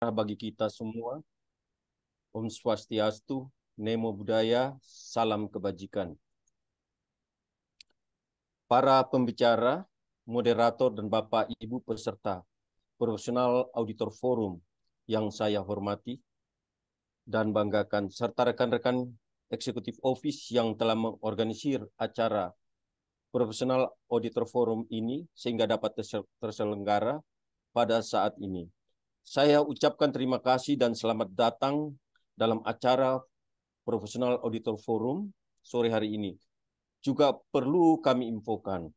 bagi kita semua. Om Swastiastu, Nemo Buddhaya, Salam Kebajikan. Para pembicara, moderator, dan Bapak Ibu peserta Professional Auditor Forum yang saya hormati dan banggakan, serta rekan-rekan Executive Office yang telah mengorganisir acara Professional Auditor Forum ini sehingga dapat terselenggara pada saat ini. Saya ucapkan terima kasih dan selamat datang dalam acara Professional Auditor Forum sore hari ini. Juga perlu kami infokan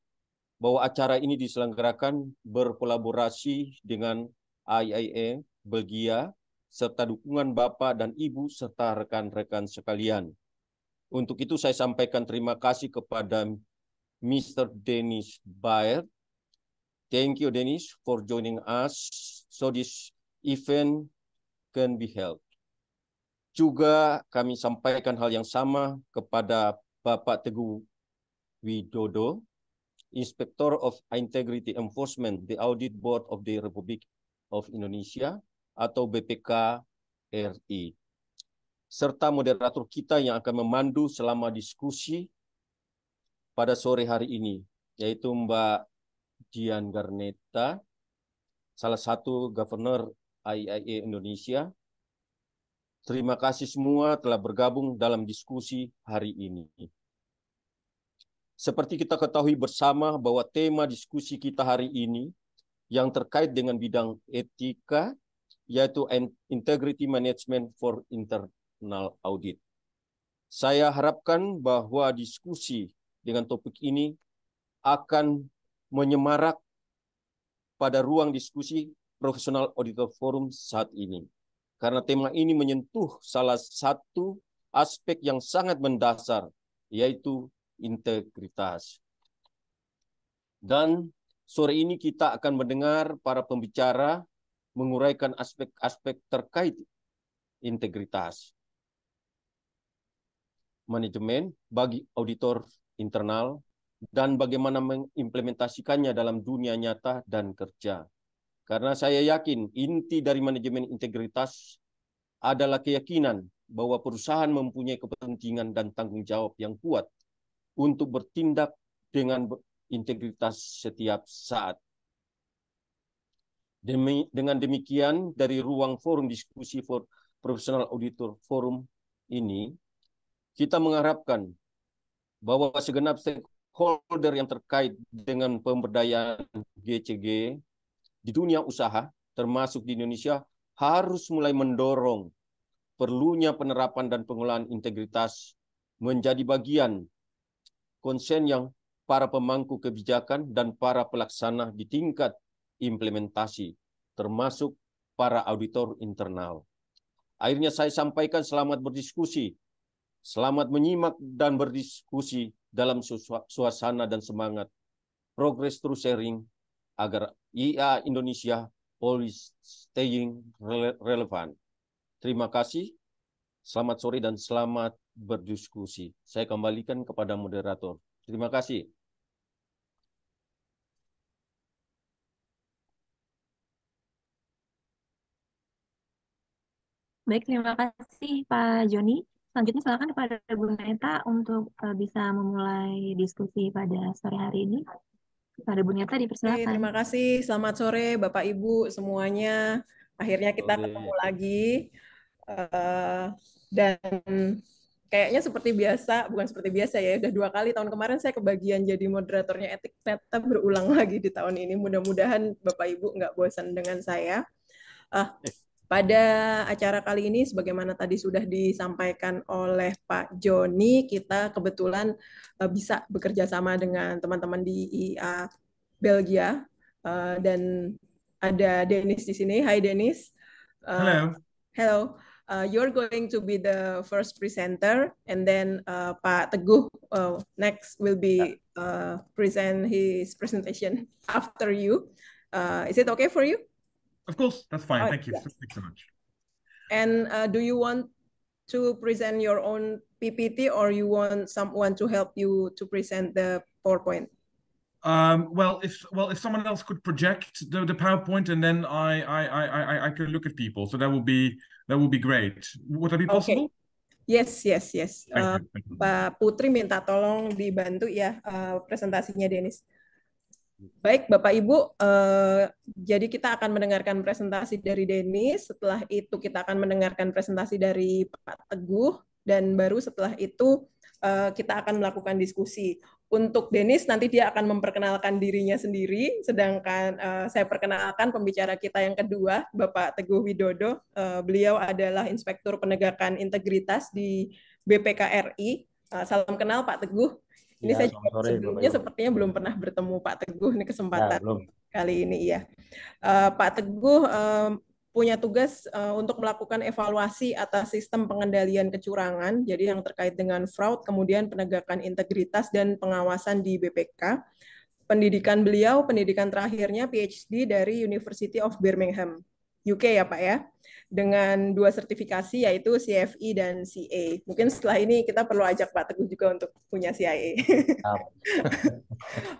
bahwa acara ini diselenggarakan berkolaborasi dengan IIA Belgia serta dukungan Bapak dan Ibu serta rekan-rekan sekalian. Untuk itu saya sampaikan terima kasih kepada Mr. Dennis Baert. Thank you, Dennis, for joining us so this event can be held. Juga kami sampaikan hal yang sama kepada Bapak Teguh Widodo, Inspector of Integrity Enforcement, the Audit Board of the Republic of Indonesia, atau BPK RI. Serta moderator kita yang akan memandu selama diskusi pada sore hari ini, yaitu Mbak Dyan Garneta, salah satu Governor IIA Indonesia. Terima kasih semua telah bergabung dalam diskusi hari ini. Seperti kita ketahui bersama bahwa tema diskusi kita hari ini yang terkait dengan bidang etika, yaitu Integrity Management for Internal Audit. Saya harapkan bahwa diskusi dengan topik ini akan menyemarak pada ruang diskusi Professional Auditor Forum saat ini. Karena tema ini menyentuh salah satu aspek yang sangat mendasar, yaitu integritas. Dan sore ini kita akan mendengar para pembicara menguraikan aspek-aspek terkait integritas. Manajemen bagi auditor internal dan bagaimana mengimplementasikannya dalam dunia nyata dan kerja. Karena saya yakin inti dari manajemen integritas adalah keyakinan bahwa perusahaan mempunyai kepentingan dan tanggung jawab yang kuat untuk bertindak dengan integritas setiap saat. Dengan demikian, dari ruang forum diskusi for Professional Auditor Forum ini, kita mengharapkan bahwa segenap stakeholder yang terkait dengan pemberdayaan GCG di dunia usaha, termasuk di Indonesia, harus mulai mendorong perlunya penerapan dan pengelolaan integritas menjadi bagian konsen yang para pemangku kebijakan dan para pelaksana di tingkat implementasi, termasuk para auditor internal. Akhirnya saya sampaikan selamat berdiskusi, selamat menyimak dan berdiskusi dalam suasana dan semangat progress through sharing agar IIA Indonesia always staying relevant. Terima kasih, selamat sore dan selamat berdiskusi. Saya kembalikan kepada moderator. Terima kasih. Baik, terima kasih Pak Joni. Selanjutnya silakan kepada Bu Neta untuk bisa memulai diskusi pada sore hari ini. Pada Bu Neta dipersilakan. Terima kasih. Selamat sore Bapak Ibu semuanya. Akhirnya kita ketemu lagi. Dan kayaknya seperti biasa, bukan seperti biasa ya, udah 2 kali tahun kemarin saya kebagian jadi moderatornya etik, ternyata berulang lagi di tahun ini. Mudah-mudahan Bapak Ibu nggak bosan dengan saya. Pada acara kali ini, sebagaimana tadi sudah disampaikan oleh Pak Joni, kita kebetulan bisa bekerja sama dengan teman-teman di IIA Belgia, dan ada Dennis di sini. Hai Dennis. Hello. Hello. You're going to be the first presenter, and then Pak Teguh next will be present his presentation after you. Is it okay for you? Of course, that's fine. Oh, Thank you. yes. Thanks so much. And do you want to present your own PPT, or you want someone to help you to present the PowerPoint? Well, if someone else could project the PowerPoint, and then I can look at people, so that would be great. Would that be possible? Yes. Thank you. Pak Putri minta tolong dibantu ya presentasinya Denis. Baik, Bapak Ibu, jadi kita akan mendengarkan presentasi dari Denis. Setelah itu kita akan mendengarkan presentasi dari Pak Teguh, dan baru setelah itu kita akan melakukan diskusi. Untuk Denis, nanti dia akan memperkenalkan dirinya sendiri, sedangkan saya perkenalkan pembicara kita yang kedua, Bapak Teguh Widodo. Beliau adalah Inspektur Penegakan Integritas di BPKRI. Salam kenal Pak Teguh. Ini Ya, saya juga sebelumnya sepertinya belum pernah bertemu Pak Teguh, ini kesempatan kali ini ya. Pak Teguh punya tugas untuk melakukan evaluasi atas sistem pengendalian kecurangan, jadi yang terkait dengan fraud, kemudian penegakan integritas dan pengawasan di BPK. Pendidikan beliau, pendidikan terakhirnya PhD dari University of Birmingham, UK ya Pak ya, dengan 2 sertifikasi yaitu CFE dan CA. Mungkin setelah ini kita perlu ajak Pak Teguh juga untuk punya CIA.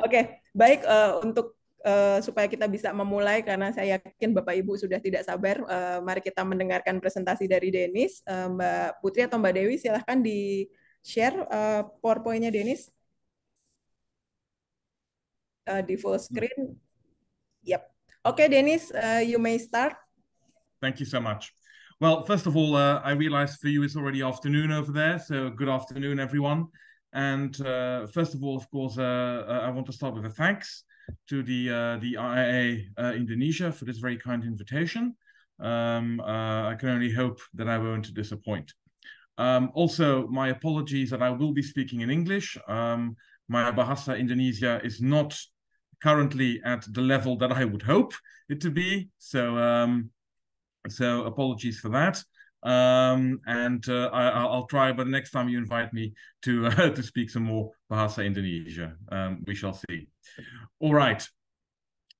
Oke, baik, untuk supaya kita bisa memulai, karena saya yakin Bapak Ibu sudah tidak sabar, mari kita mendengarkan presentasi dari Denis. Mbak Putri atau Mbak Dewi, silahkan di-share PowerPoint-nya Denis. Di full screen. Yep. Okay, Denis, you may start. Thank you so much. Well, first of all, I realize for you it's already afternoon over there, so good afternoon, everyone. And first of all, of course, I want to start with a thanks to the IIA Indonesia for this very kind invitation. I can only hope that I won't disappoint. Also, my apologies that I will be speaking in English. My Bahasa Indonesia is not currently at the level that I would hope it to be, so apologies for that. I'll try, but next time you invite me to to speak some more Bahasa Indonesia, we shall see. All right.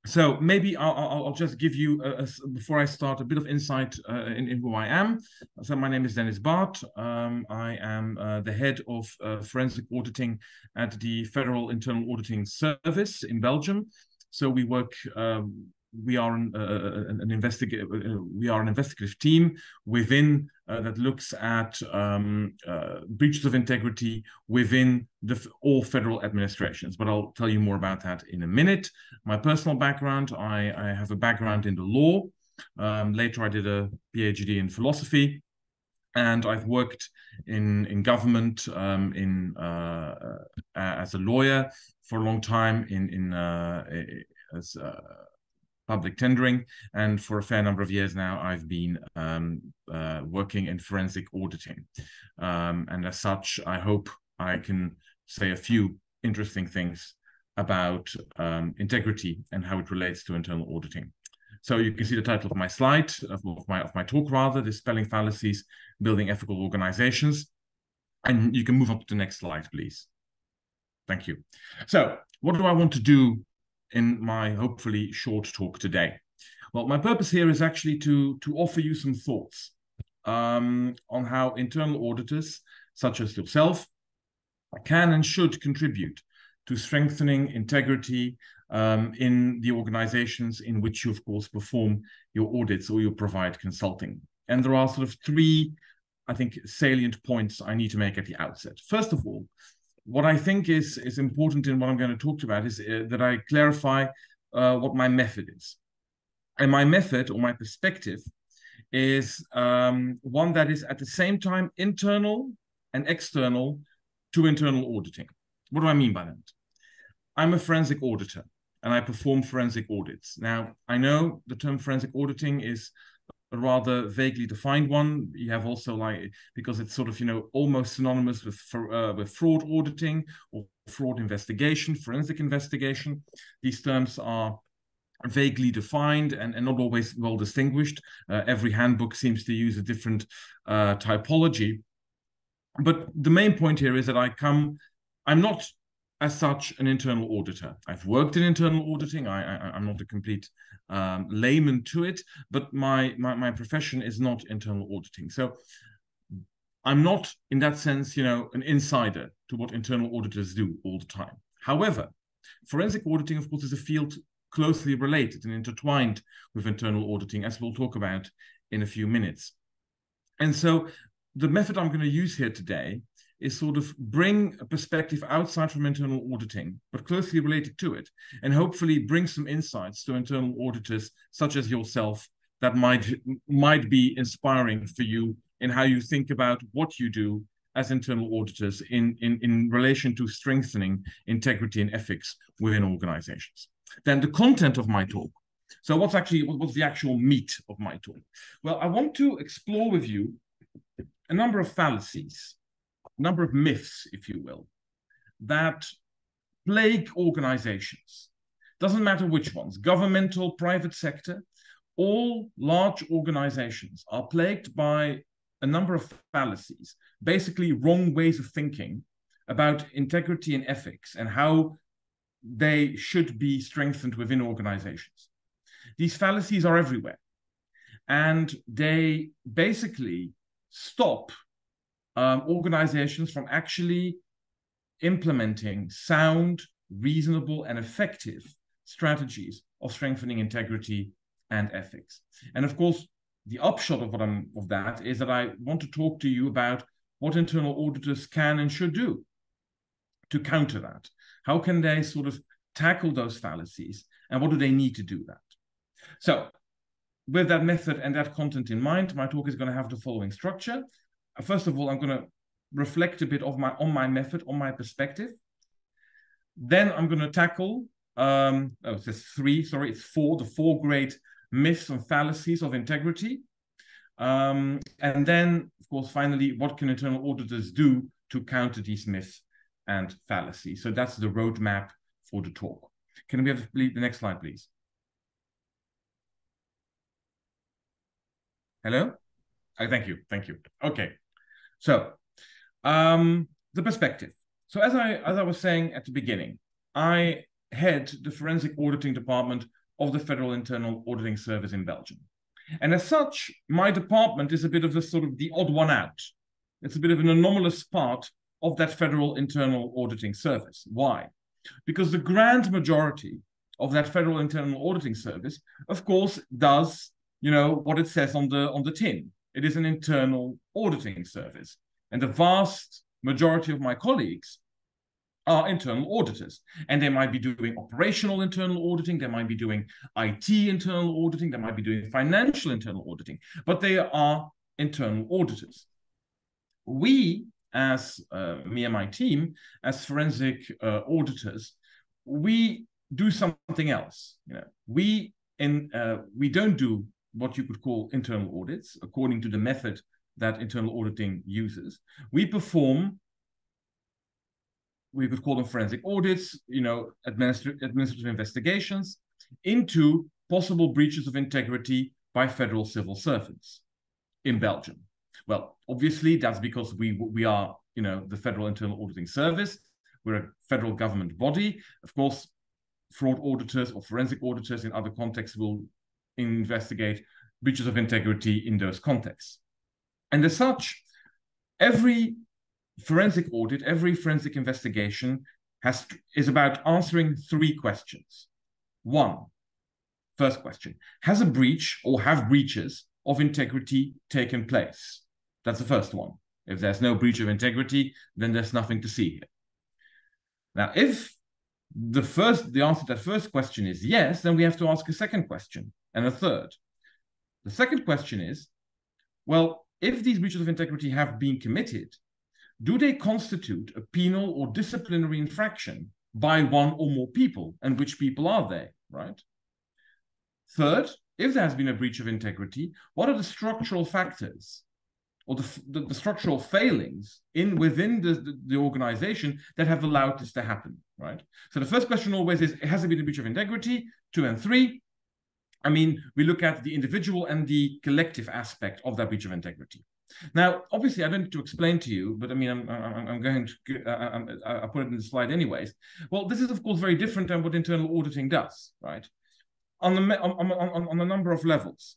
So maybe I'll just give you, before I start, a bit of insight in who I am. So my name is Dennis Baert. I am the head of forensic auditing at the Federal Internal Auditing Service in Belgium. So we work. We are an investigative team within that looks at breaches of integrity within all federal administrations. But I'll tell you more about that in a minute. My personal background: I have a background in the law. Later, I did a PhD in philosophy, and I've worked in government as a lawyer for a long time as public tendering, and for a fair number of years now I've been working in forensic auditing, and as such I hope I can say a few interesting things about integrity and how it relates to internal auditing. So you can see the title of my slide, of my talk rather, the Spelling Fallacies, Building Ethical Organizations, and you can move up to the next slide, please. Thank you. So what do I want to do in my hopefully short talk today? Well, my purpose here is actually to offer you some thoughts on how internal auditors, such as yourself, can and should contribute to strengthening integrity in the organizations in which you, of course, perform your audits or you provide consulting. And there are sort of 3, I think, salient points I need to make at the outset. First of all, what I think is important in what I'm going to talk about is that I clarify what my method is. And my method, or my perspective, is one that is at the same time internal and external to internal auditing. What do I mean by that? I'm a forensic auditor, and I perform forensic audits. Now, I know the term forensic auditing is a rather vaguely defined one. You have also, because it's sort of, almost synonymous with fraud auditing or fraud investigation, forensic investigation. These terms are vaguely defined and not always well distinguished. Every handbook seems to use a different typology. But the main point here is that I'm not as such an internal auditor. I've worked in internal auditing. I'm not a complete layman to it, but my profession is not internal auditing. So I'm not, in that sense, an insider to what internal auditors do all the time. However, Forensic auditing, of course, is a field closely related and intertwined with internal auditing, as we'll talk about in a few minutes. And so the method I'm going to use here today is sort of bring a perspective outside from internal auditing, but closely related to it, and hopefully bring some insights to internal auditors such as yourself that might be inspiring for you in how you think about what you do as internal auditors in relation to strengthening integrity and ethics within organizations. Then the content of my talk. So what's the actual meat of my talk? Well, I want to explore with you a number of fallacies, a number of myths, if you will, that plague organizations. Doesn't matter which ones, governmental, private sector, all large organizations are plagued by a number of fallacies, basically wrong ways of thinking about integrity and ethics and how they should be strengthened within organizations. These fallacies are everywhere, and they basically stop organizations from actually implementing sound, reasonable, and effective strategies of strengthening integrity and ethics. And of course, the upshot of that is that I want to talk to you about what internal auditors can and should do to counter that. How can they sort of tackle those fallacies, and what do they need to do that? So, with that method and that content in mind, my talk is going to have the following structure. First of all, I'm going to reflect a bit on my method, on my perspective. Then I'm going to tackle, it's four, the four great myths and fallacies of integrity. And then, of course, finally, what can internal auditors do to counter these myths and fallacies? So that's the roadmap for the talk. Can we have the next slide, please? Hello? Thank you. Okay. So, the perspective. So as I was saying at the beginning, I head the forensic auditing department of the Federal Internal Auditing Service in Belgium. And as such, my department is a bit of the odd one out. It's a bit of an anomalous part of that Federal Internal Auditing Service. Why? Because the grand majority of that Federal Internal Auditing Service, of course, does, what it says on the tin. It is an internal auditing service. And the vast majority of my colleagues are internal auditors. And they might be doing operational internal auditing, they might be doing IT internal auditing, they might be doing financial internal auditing, but they are internal auditors. We, as me and my team, as forensic auditors, we do something else. We don't do what you could call internal audits, according to the method that internal auditing uses. We perform, we could call them forensic audits, administrative investigations into possible breaches of integrity by federal civil servants in Belgium. Well, obviously, that's because we are, the Federal Internal Auditing Service. We're a federal government body. Of course, fraud auditors or forensic auditors in other contexts will investigate breaches of integrity in those contexts. And as such, every forensic audit, every forensic investigation is about answering three questions. First question, has a breach or have breaches of integrity taken place? That's the first one. If there's no breach of integrity, then there's nothing to see here. Now, if the answer to that first question is yes, then we have to ask a second question and a third. The second question is, well, if these breaches of integrity have been committed, do they constitute a penal or disciplinary infraction by one or more people? And which people are they, right? Third, if there has been a breach of integrity, what are the structural factors or the structural failings within the organization that have allowed this to happen, right? So the first question always is, has there been a breach of integrity? 2 and 3. We look at the individual and the collective aspect of that breach of integrity. Now, obviously, I don't need to explain to you, but I'm going to I put it in the slide anyways. Well, this is of course very different than what internal auditing does, right? On a number of levels.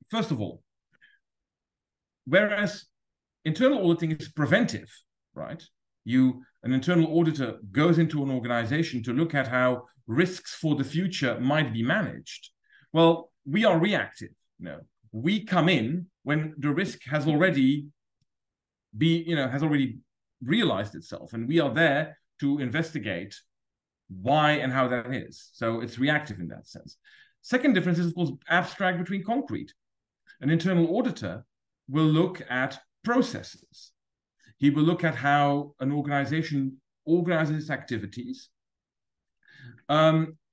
First of all, whereas internal auditing is preventive, right? an internal auditor goes into an organization to look at how risks for the future might be managed. Well, we are reactive. We come in when the risk has already realized itself, and we are there to investigate why and how that is. So it's reactive in that sense. Second difference is, of course, abstract between concrete. An internal auditor will look at processes. He will look at how an organization organizes its activities,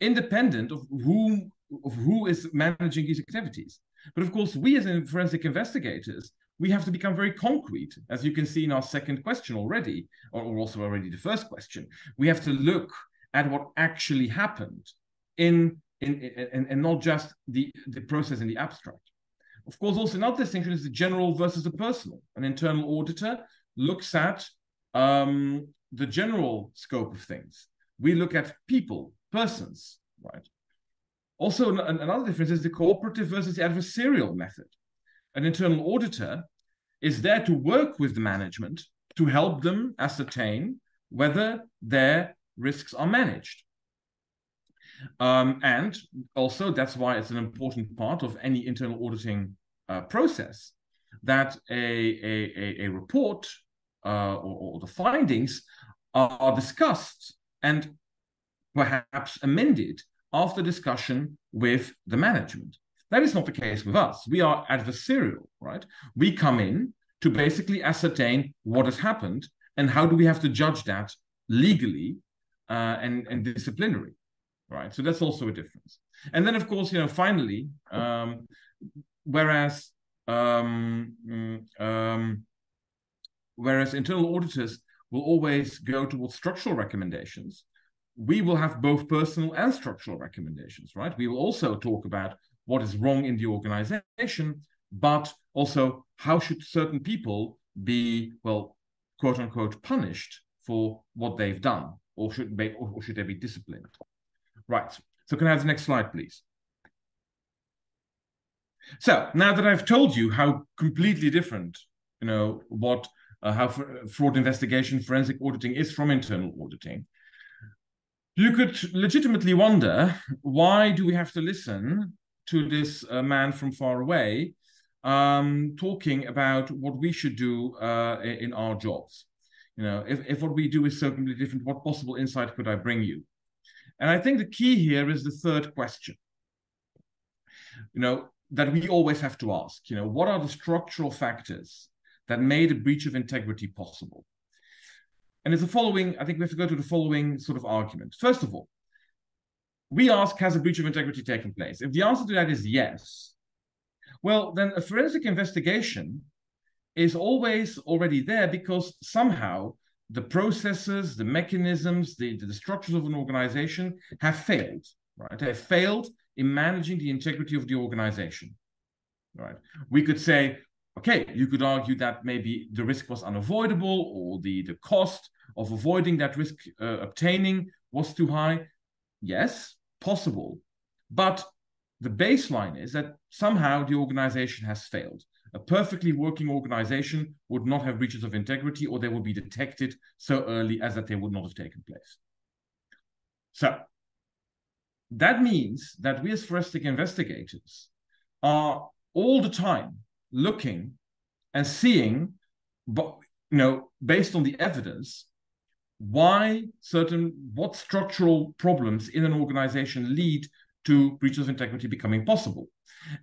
independent of who is managing these activities. But of course, we as forensic investigators, we have to become very concrete, as you can see in our second question already, or also already the first question. We have to look at what actually happened and not just the process in the abstract. Of course, also another distinction is the general versus the personal. An internal auditor looks at the general scope of things. We look at people, persons, right? Also, another difference is the cooperative versus the adversarial method. An internal auditor is there to work with the management to help them ascertain whether their risks are managed. And also, that's why it's an important part of any internal auditing process, that a report or the findings are discussed and perhaps amended after discussion with the management. That is not the case with us. We are adversarial, right? We come in to basically ascertain what has happened and how do we have to judge that legally and disciplinary, right? So that's also a difference. And then, of course, finally, whereas internal auditors will always go towards structural recommendations, we will have both personal and structural recommendations, right? We will also talk about what is wrong in the organization, but also how should certain people be, well, quote unquote, punished for what they've done, or should they be disciplined? Right. So can I have the next slide, please? So now that I've told you how completely different, how fraud investigation, forensic auditing is from internal auditing, you could legitimately wonder, why do we have to listen to this man from far away talking about what we should do in our jobs? If what we do is so completely different, what possible insight could I bring you? And I think the key here is the third question, that we always have to ask, what are the structural factors that made a breach of integrity possible? And it's the following, I think we have to go to the following sort of argument. First of all, we ask, has a breach of integrity taken place? If the answer to that is yes, well, then a forensic investigation is always already there, because somehow the processes, the mechanisms, the structures of an organization have failed, right? They have failed in managing the integrity of the organization, right? We could say, okay, you could argue that maybe the risk was unavoidable, or the cost of avoiding that risk obtaining was too high. Yes, possible. But the baseline is that somehow the organization has failed. A perfectly working organization would not have breaches of integrity, or they would be detected so early as that they would not have taken place. So that means that we as forensic investigators are all the time looking and seeing, based on the evidence, what structural problems in an organization lead to breaches of integrity becoming possible.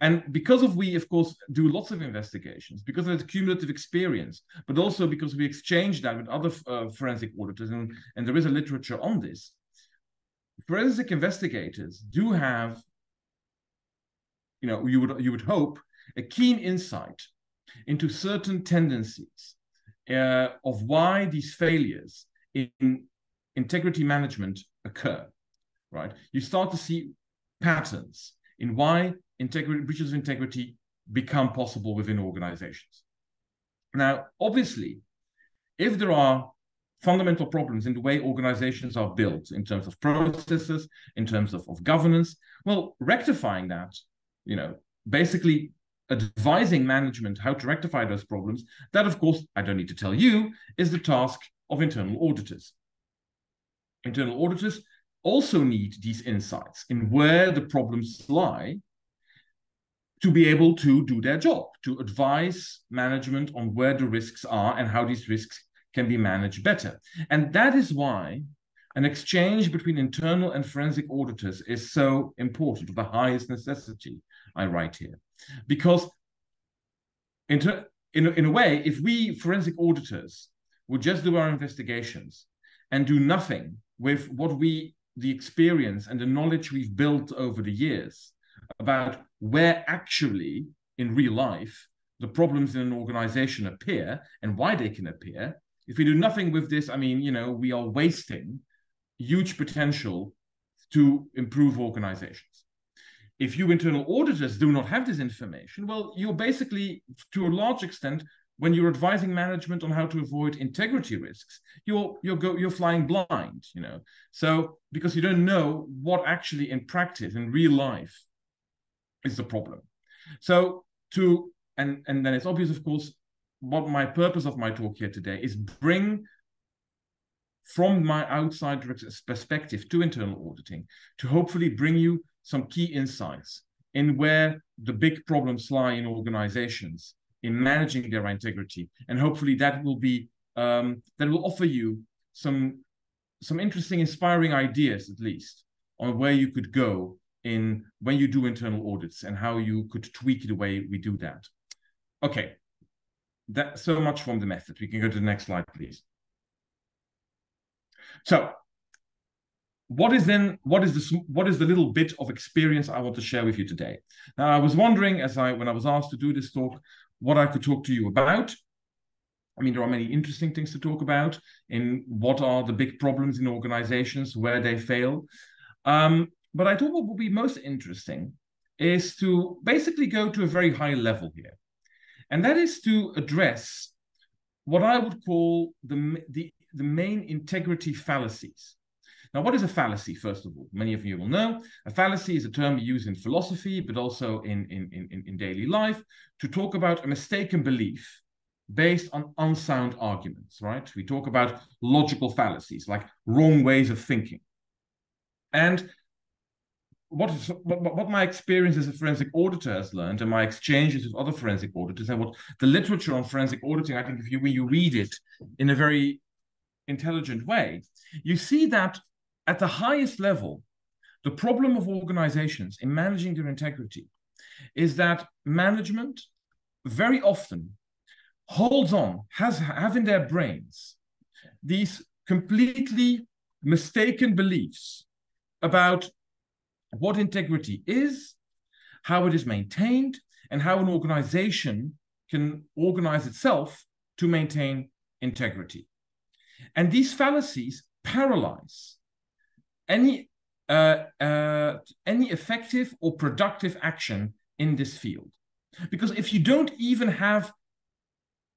And because we, of course, do lots of investigations, because of the cumulative experience, but also because we exchange that with other forensic auditors, and there is a literature on this, forensic investigators do have, you would hope, a keen insight into certain tendencies of why these failures in integrity management occur, right? You start to see patterns in why breaches of integrity become possible within organizations. Now, obviously, if there are fundamental problems in the way organizations are built in terms of processes, in terms of governance, well, rectifying that, basically advising management how to rectify those problems, that, of course, I don't need to tell you, is the task of internal auditors. Internal auditors also need these insights in where the problems lie to be able to do their job, to advise management on where the risks are and how these risks can be managed better. And that is why an exchange between internal and forensic auditors is so important, of the highest necessity, I write here. Because in a way, if we forensic auditors would just do our investigations and do nothing with the experience and the knowledge we've built over the years about where actually in real life the problems in an organization appear and why they can appear, if we do nothing with this, I mean, we are wasting huge potential to improve organizations. If you internal auditors do not have this information, well, you're basically, to a large extent, when you're advising management on how to avoid integrity risks, you're flying blind, So because you don't know what actually in practice, in real life, is the problem. So and then it's obvious, of course, what my purpose of my talk here today is bring from my outside perspective to internal auditing to hopefully bring you some key insights in where the big problems lie in organizations in managing their integrity, and hopefully that will be that will offer you some interesting, inspiring ideas, at least, on where you could go in when you do internal audits and how you could tweak the way we do that. Okay, that's so much from the method. We can go to the next slide, please. So, what is the little bit of experience I want to share with you today? Now, I was wondering when I was asked to do this talk, what I could talk to you about. I mean, there are many interesting things to talk about in what are the big problems in organizations, where they fail. But I thought what would be most interesting is to basically go to a very high level here. And that is to address what I would call the main integrity fallacies. Now, what is a fallacy, first of all? Many of you will know. A fallacy is a term used in philosophy, but also in daily life, to talk about a mistaken belief based on unsound arguments, right? We talk about logical fallacies, like wrong ways of thinking. And what my experience as a forensic auditor has learned, and my exchanges with other forensic auditors, and what the literature on forensic auditing, I think when you read it in a very intelligent way, you see that at the highest level, the problem of organizations in managing their integrity is that management very often holds on, have in their brains these completely mistaken beliefs about what integrity is, how it is maintained, and how an organization can organize itself to maintain integrity. And these fallacies paralyze any effective or productive action in this field. Because if you don't even have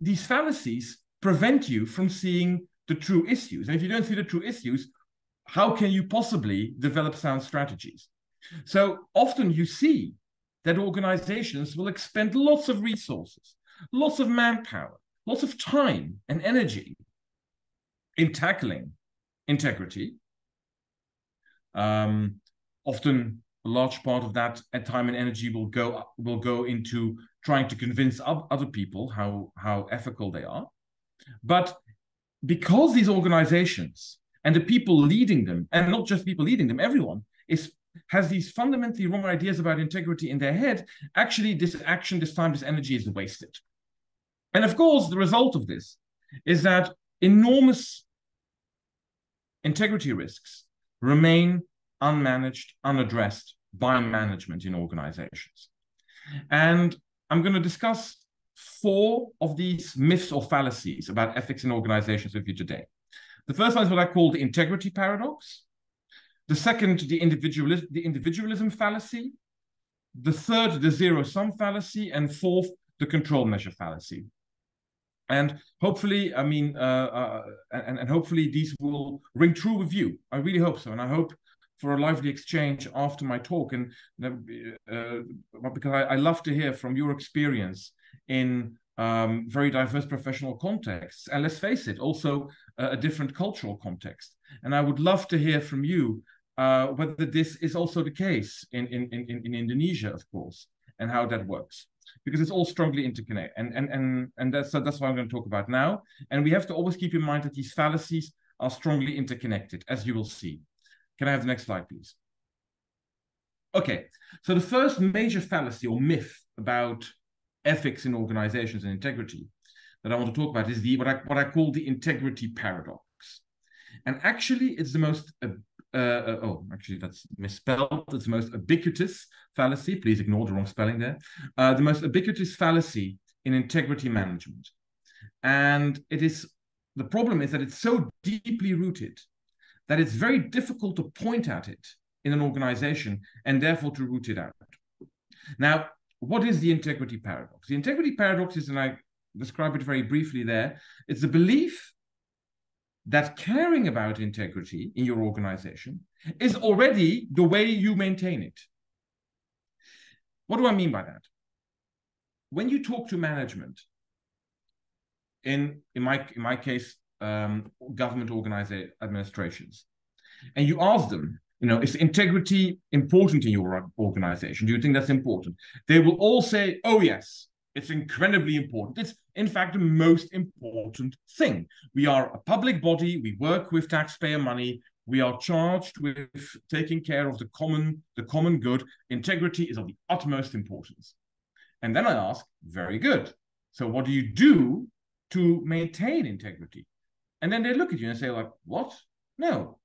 these fallacies, prevent you from seeing the true issues. And if you don't see the true issues, how can you possibly develop sound strategies? So often you see that organizations will expend lots of resources, lots of manpower, lots of time and energy in tackling integrity. Often a large part of that time and energy will go into trying to convince other people how ethical they are. But because these organizations and the people leading them, and not just people leading them, everyone has these fundamentally wrong ideas about integrity in their head, actually this energy is wasted. And of course, the result of this is that enormous integrity risks remain unmanaged, unaddressed by management in organizations. And I'm going to discuss 4 of these myths or fallacies about ethics in organizations with you today. The first one is what I call the integrity paradox. The second, the individualism fallacy. The third, the zero-sum fallacy. And fourth, the control measure fallacy. And hopefully, hopefully these will ring true with you. I really hope so. And I hope for a lively exchange after my talk, and because I love to hear from your experience in very diverse professional contexts, and let's face it, also a different cultural context. And I would love to hear from you whether this is also the case in Indonesia, of course, and how that works, because it's all strongly interconnected. And that's what I'm going to talk about now. And we have to always keep in mind that these fallacies are strongly interconnected, as you will see. Can I have the next slide, please? Okay, so the first major fallacy or myth about ethics in organizations and integrity that I want to talk about is what I call the integrity paradox. And actually, it's the most actually that's misspelled. It's the most ubiquitous fallacy. Please ignore the wrong spelling there. The most ubiquitous fallacy in integrity management. And the problem is that it's so deeply rooted that it's very difficult to point at it in an organization and therefore to root it out. Now, what is the integrity paradox? The integrity paradox is, and I describe it very briefly there, it's the belief that caring about integrity in your organization is already the way you maintain it. What do I mean by that? When you talk to management, in my case, government administrations, and you ask them, is integrity important in your organization? Do you think that's important? They will all say, oh, yes, it's incredibly important. It's, in fact, the most important thing. We are a public body. We work with taxpayer money. We are charged with taking care of the common good. Integrity is of the utmost importance. And then I ask, very good. So what do you do to maintain integrity? And then they look at you and say, like, what? No,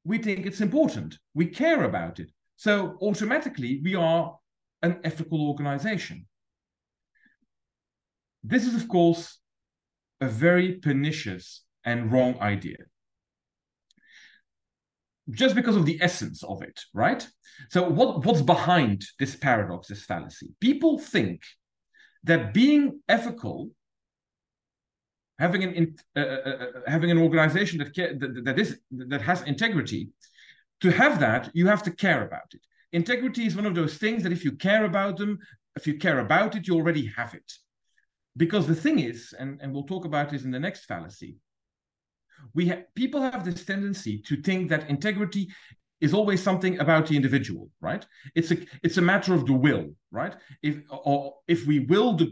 we think it's important. We care about it. So automatically, we are an ethical organization. This is, of course, a very pernicious and wrong idea. Just because of the essence of it, right? So what's behind this paradox, this fallacy? People think that being ethical, having an organization that has integrity, to have that, you have to care about it. Integrity is one of those things that if you care about it, you already have it. Because the thing is, and we'll talk about this in the next fallacy, people have this tendency to think that integrity is always something about the individual, right? It's a matter of the will, right? If we will the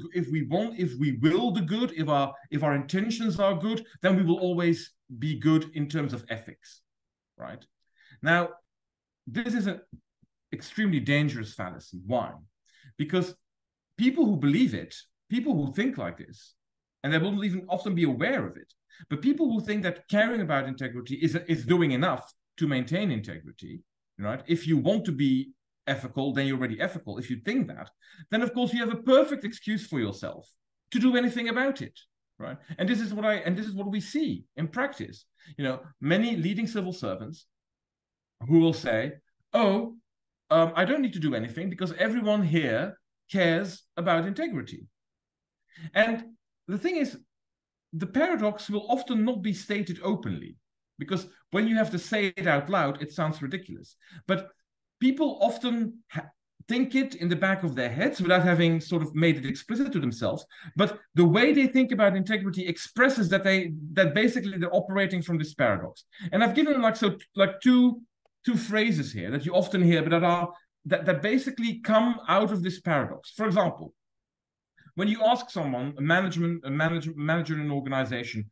good, if our intentions are good, then we will always be good in terms of ethics, right? Now, this is an extremely dangerous fallacy. Why? Because people who believe it, people who think like this, and they won't even often be aware of it, but people who think that caring about integrity is doing enough to maintain integrity, right? If you want to be ethical, then you're already ethical. If you think that, then of course you have a perfect excuse for yourself to do anything about it, right? And this is what we see in practice. Many leading civil servants who will say, "Oh, I don't need to do anything because everyone here cares about integrity." And the thing is, the paradox will often not be stated openly, because when you have to say it out loud, it sounds ridiculous. But people often think it in the back of their heads without having sort of made it explicit to themselves. But the way they think about integrity expresses that basically they're operating from this paradox. And I've given two phrases here that you often hear, but that basically come out of this paradox. For example, when you ask someone, a manager in an organization,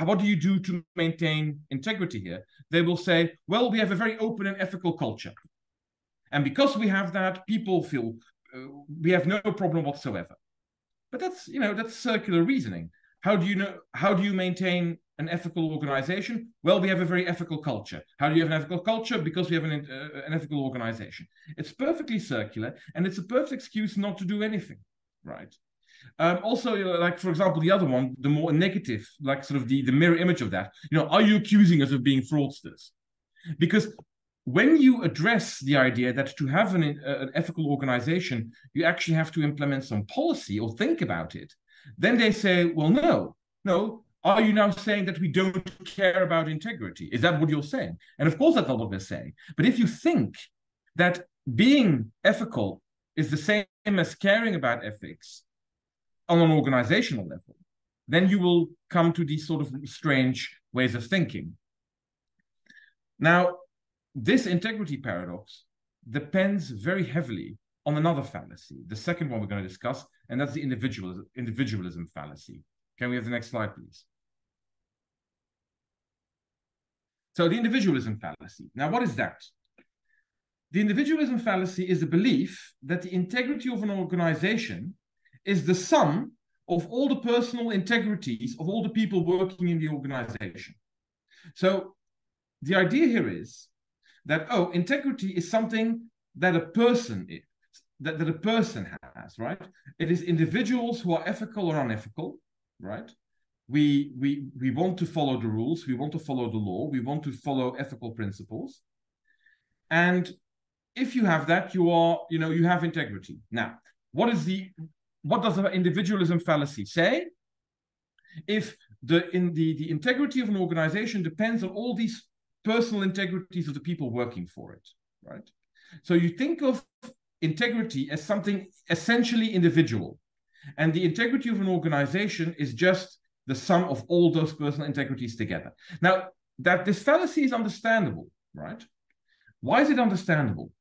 what do you do to maintain integrity here? They will say, well, we have a very open and ethical culture. And because we have that, people feel we have no problem whatsoever. But that's circular reasoning. How do you maintain an ethical organization? Well, we have a very ethical culture. How do you have an ethical culture? Because we have an ethical organization. It's perfectly circular, and it's a perfect excuse not to do anything, right? Also, like, for example, the other one, the more negative, like sort of the mirror image of that, are you accusing us of being fraudsters? Because when you address the idea that to have an ethical organization, you actually have to implement some policy or think about it, then they say, well, no, are you now saying that we don't care about integrity? Is that what you're saying? And of course, that's not what we're saying. But if you think that being ethical is the same as caring about ethics, on an organizational level, then you will come to these sort of strange ways of thinking. Now, this integrity paradox depends very heavily on another fallacy, the second one we're going to discuss, and that's the individualism fallacy. Can we have the next slide, please? So the individualism fallacy. Now, what is that? The individualism fallacy is the belief that the integrity of an organization is the sum of all the personal integrities of all the people working in the organization. So the idea here is that, oh, integrity is something that a person is, that a person has, right? It is individuals who are ethical or unethical, right? We want to follow the rules, we want to follow the law, we want to follow ethical principles. And if you have that, you are, you have integrity. Now, what does the individualism fallacy say? If the integrity of an organization depends on all these personal integrities of the people working for it, right? So you think of integrity as something essentially individual, and the integrity of an organization is just the sum of all those personal integrities together. Now, that this fallacy is understandable, right? Why is it understandable?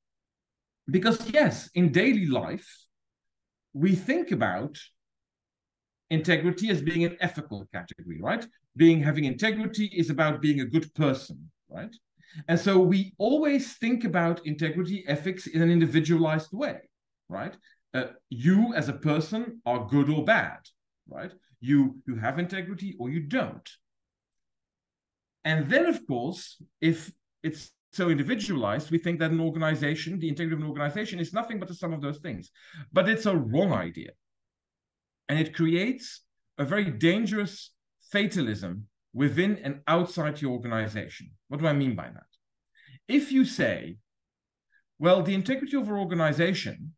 Because yes, in daily life, we think about integrity as being an ethical category, right? Having integrity is about being a good person, right? And so we always think about integrity, ethics in an individualized way, right? You as a person are good or bad, right? You have integrity or you don't. And then, of course, if it's so individualized, we think that an organization, the integrity of an organization, is nothing but the sum of those things. But it's a wrong idea. And it creates a very dangerous fatalism within and outside your organization. What do I mean by that? If you say, well, the integrity of our organization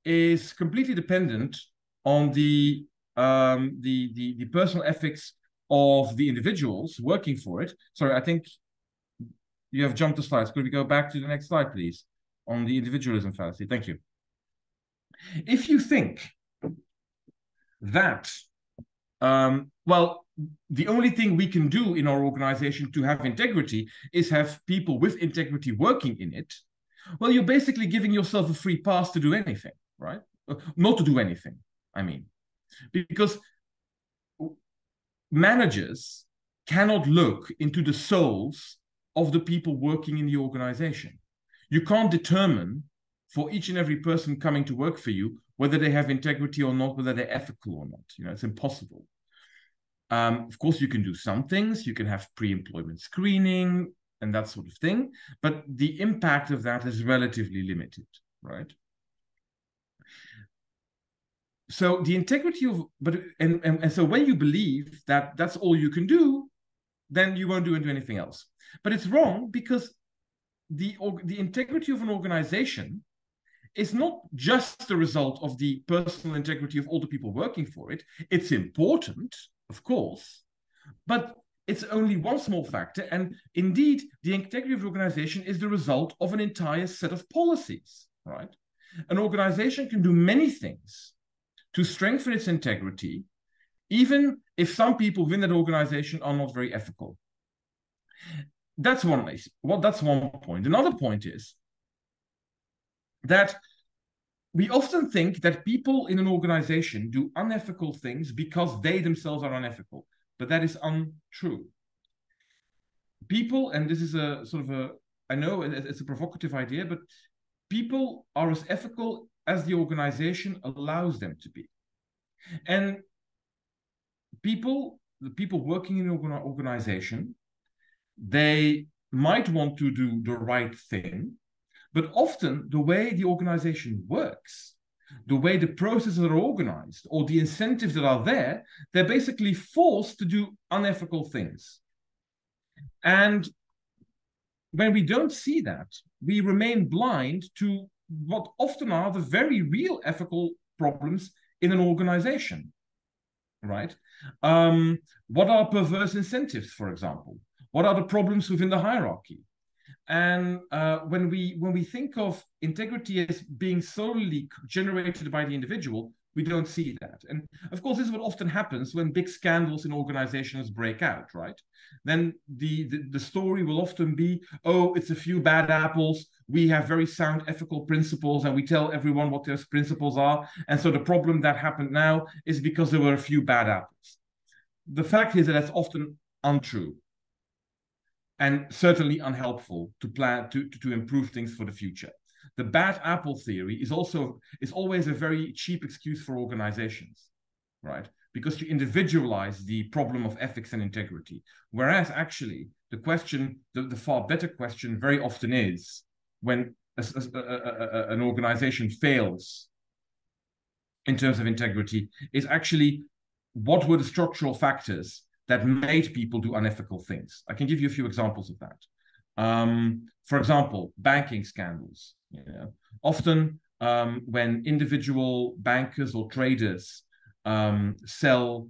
is completely dependent on the personal ethics of the individuals working for it. Sorry, I think you have jumped the slides. Could we go back to the next slide, please, on the individualism fallacy? Thank you. If you think that, well, the only thing we can do in our organization to have integrity is have people with integrity working in it, well, you're basically giving yourself a free pass to do anything, right? Not to do anything, I mean. Because managers cannot look into the souls of the people working in the organization. You can't determine for each and every person coming to work for you whether they have integrity or not, whether they're ethical or not. It's impossible. Of course, you can do some things. You can have pre-employment screening and that sort of thing, but the impact of that is relatively limited, right? So the integrity of, and so when you believe that that's all you can do, then you won't do anything else. But it's wrong, because the integrity of an organization is not just the result of the personal integrity of all the people working for it. It's important, of course, but it's only one small factor. And indeed, the integrity of the organization is the result of an entire set of policies, right? An organization can do many things to strengthen its integrity, even if some people within that organization are not very ethical. That's one point. Another point is that we often think that people in an organization do unethical things because they themselves are unethical, but that is untrue. People, and this is a sort of a, I know it's a provocative idea, but people are as ethical as the organization allows them to be. And the people working in an organization, they might want to do the right thing, but often the way the organization works, the way the processes are organized, or the incentives that are there, they're basically forced to do unethical things. And when we don't see that, we remain blind to what often are the very real ethical problems in an organization, right? What are perverse incentives, for example? What are the problems within the hierarchy? And when we think of integrity as being solely generated by the individual, we don't see that. And of course, this is what often happens when big scandals in organizations break out, right? Then the story will often be, oh, it's a few bad apples. We have very sound ethical principles and we tell everyone what those principles are. And so the problem that happened now is because there were a few bad apples. The fact is that that's often untrue and certainly unhelpful to plan to improve things for the future. The bad apple theory is always a very cheap excuse for organizations, right? Because you individualize the problem of ethics and integrity. Whereas actually the question, the far better question very often is when an organization fails in terms of integrity is actually what were the structural factors that made people do unethical things. I can give you a few examples of that. For example, banking scandals. You know, often when individual bankers or traders sell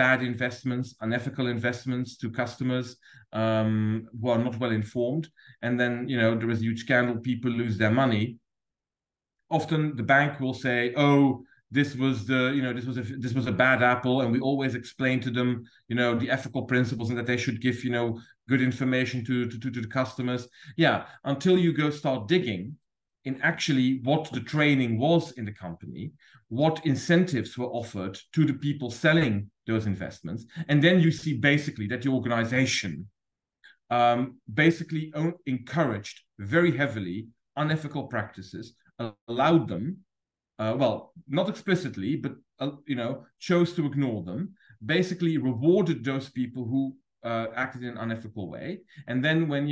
bad investments, unethical investments to customers who are not well informed, and then there is a huge scandal, people lose their money. Often the bank will say, "Oh, this was a bad apple," and we always explain to them, the ethical principles and that they should give, good information to the customers. Yeah, until you go start digging in actually what the training was in the company, what incentives were offered to the people selling those investments, and then you see basically that the organization basically encouraged very heavily unethical practices, allowed them. Well, not explicitly, but chose to ignore them, basically rewarded those people who acted in an unethical way. And then when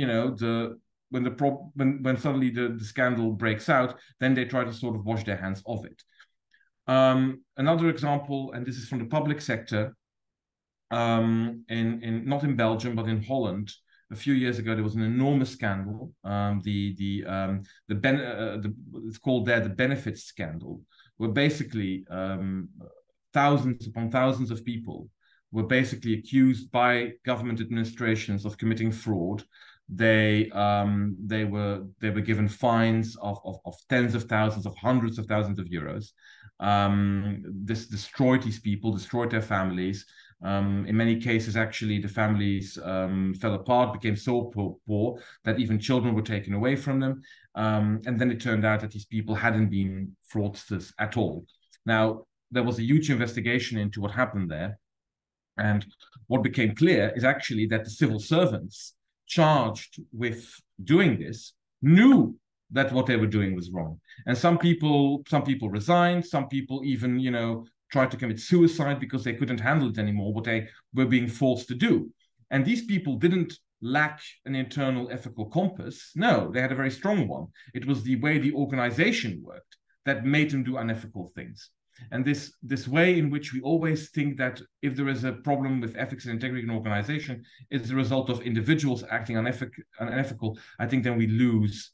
suddenly the scandal breaks out, then they try to sort of wash their hands of it. Another example, and this is from the public sector, not in Belgium, but in Holland. A few years ago, there was an enormous scandal. It's called there the benefits scandal, where basically thousands upon thousands of people were basically accused by government administrations of committing fraud. They were given fines of tens of thousands, of hundreds of thousands of euros. This destroyed these people, destroyed their families. In many cases, actually, the families fell apart, became so poor that even children were taken away from them. And then it turned out that these people hadn't been fraudsters at all. Now, there was a huge investigation into what happened there. And what became clear is actually that the civil servants charged with doing this knew that what they were doing was wrong. And some people resigned, some people even, tried to commit suicide because they couldn't handle it anymore, what they were being forced to do. And these people didn't lack an internal ethical compass. No, they had a very strong one. It was the way the organization worked that made them do unethical things. And this way in which we always think that if there is a problem with ethics and integrity in an organization, it's the result of individuals acting unethical, I think then we lose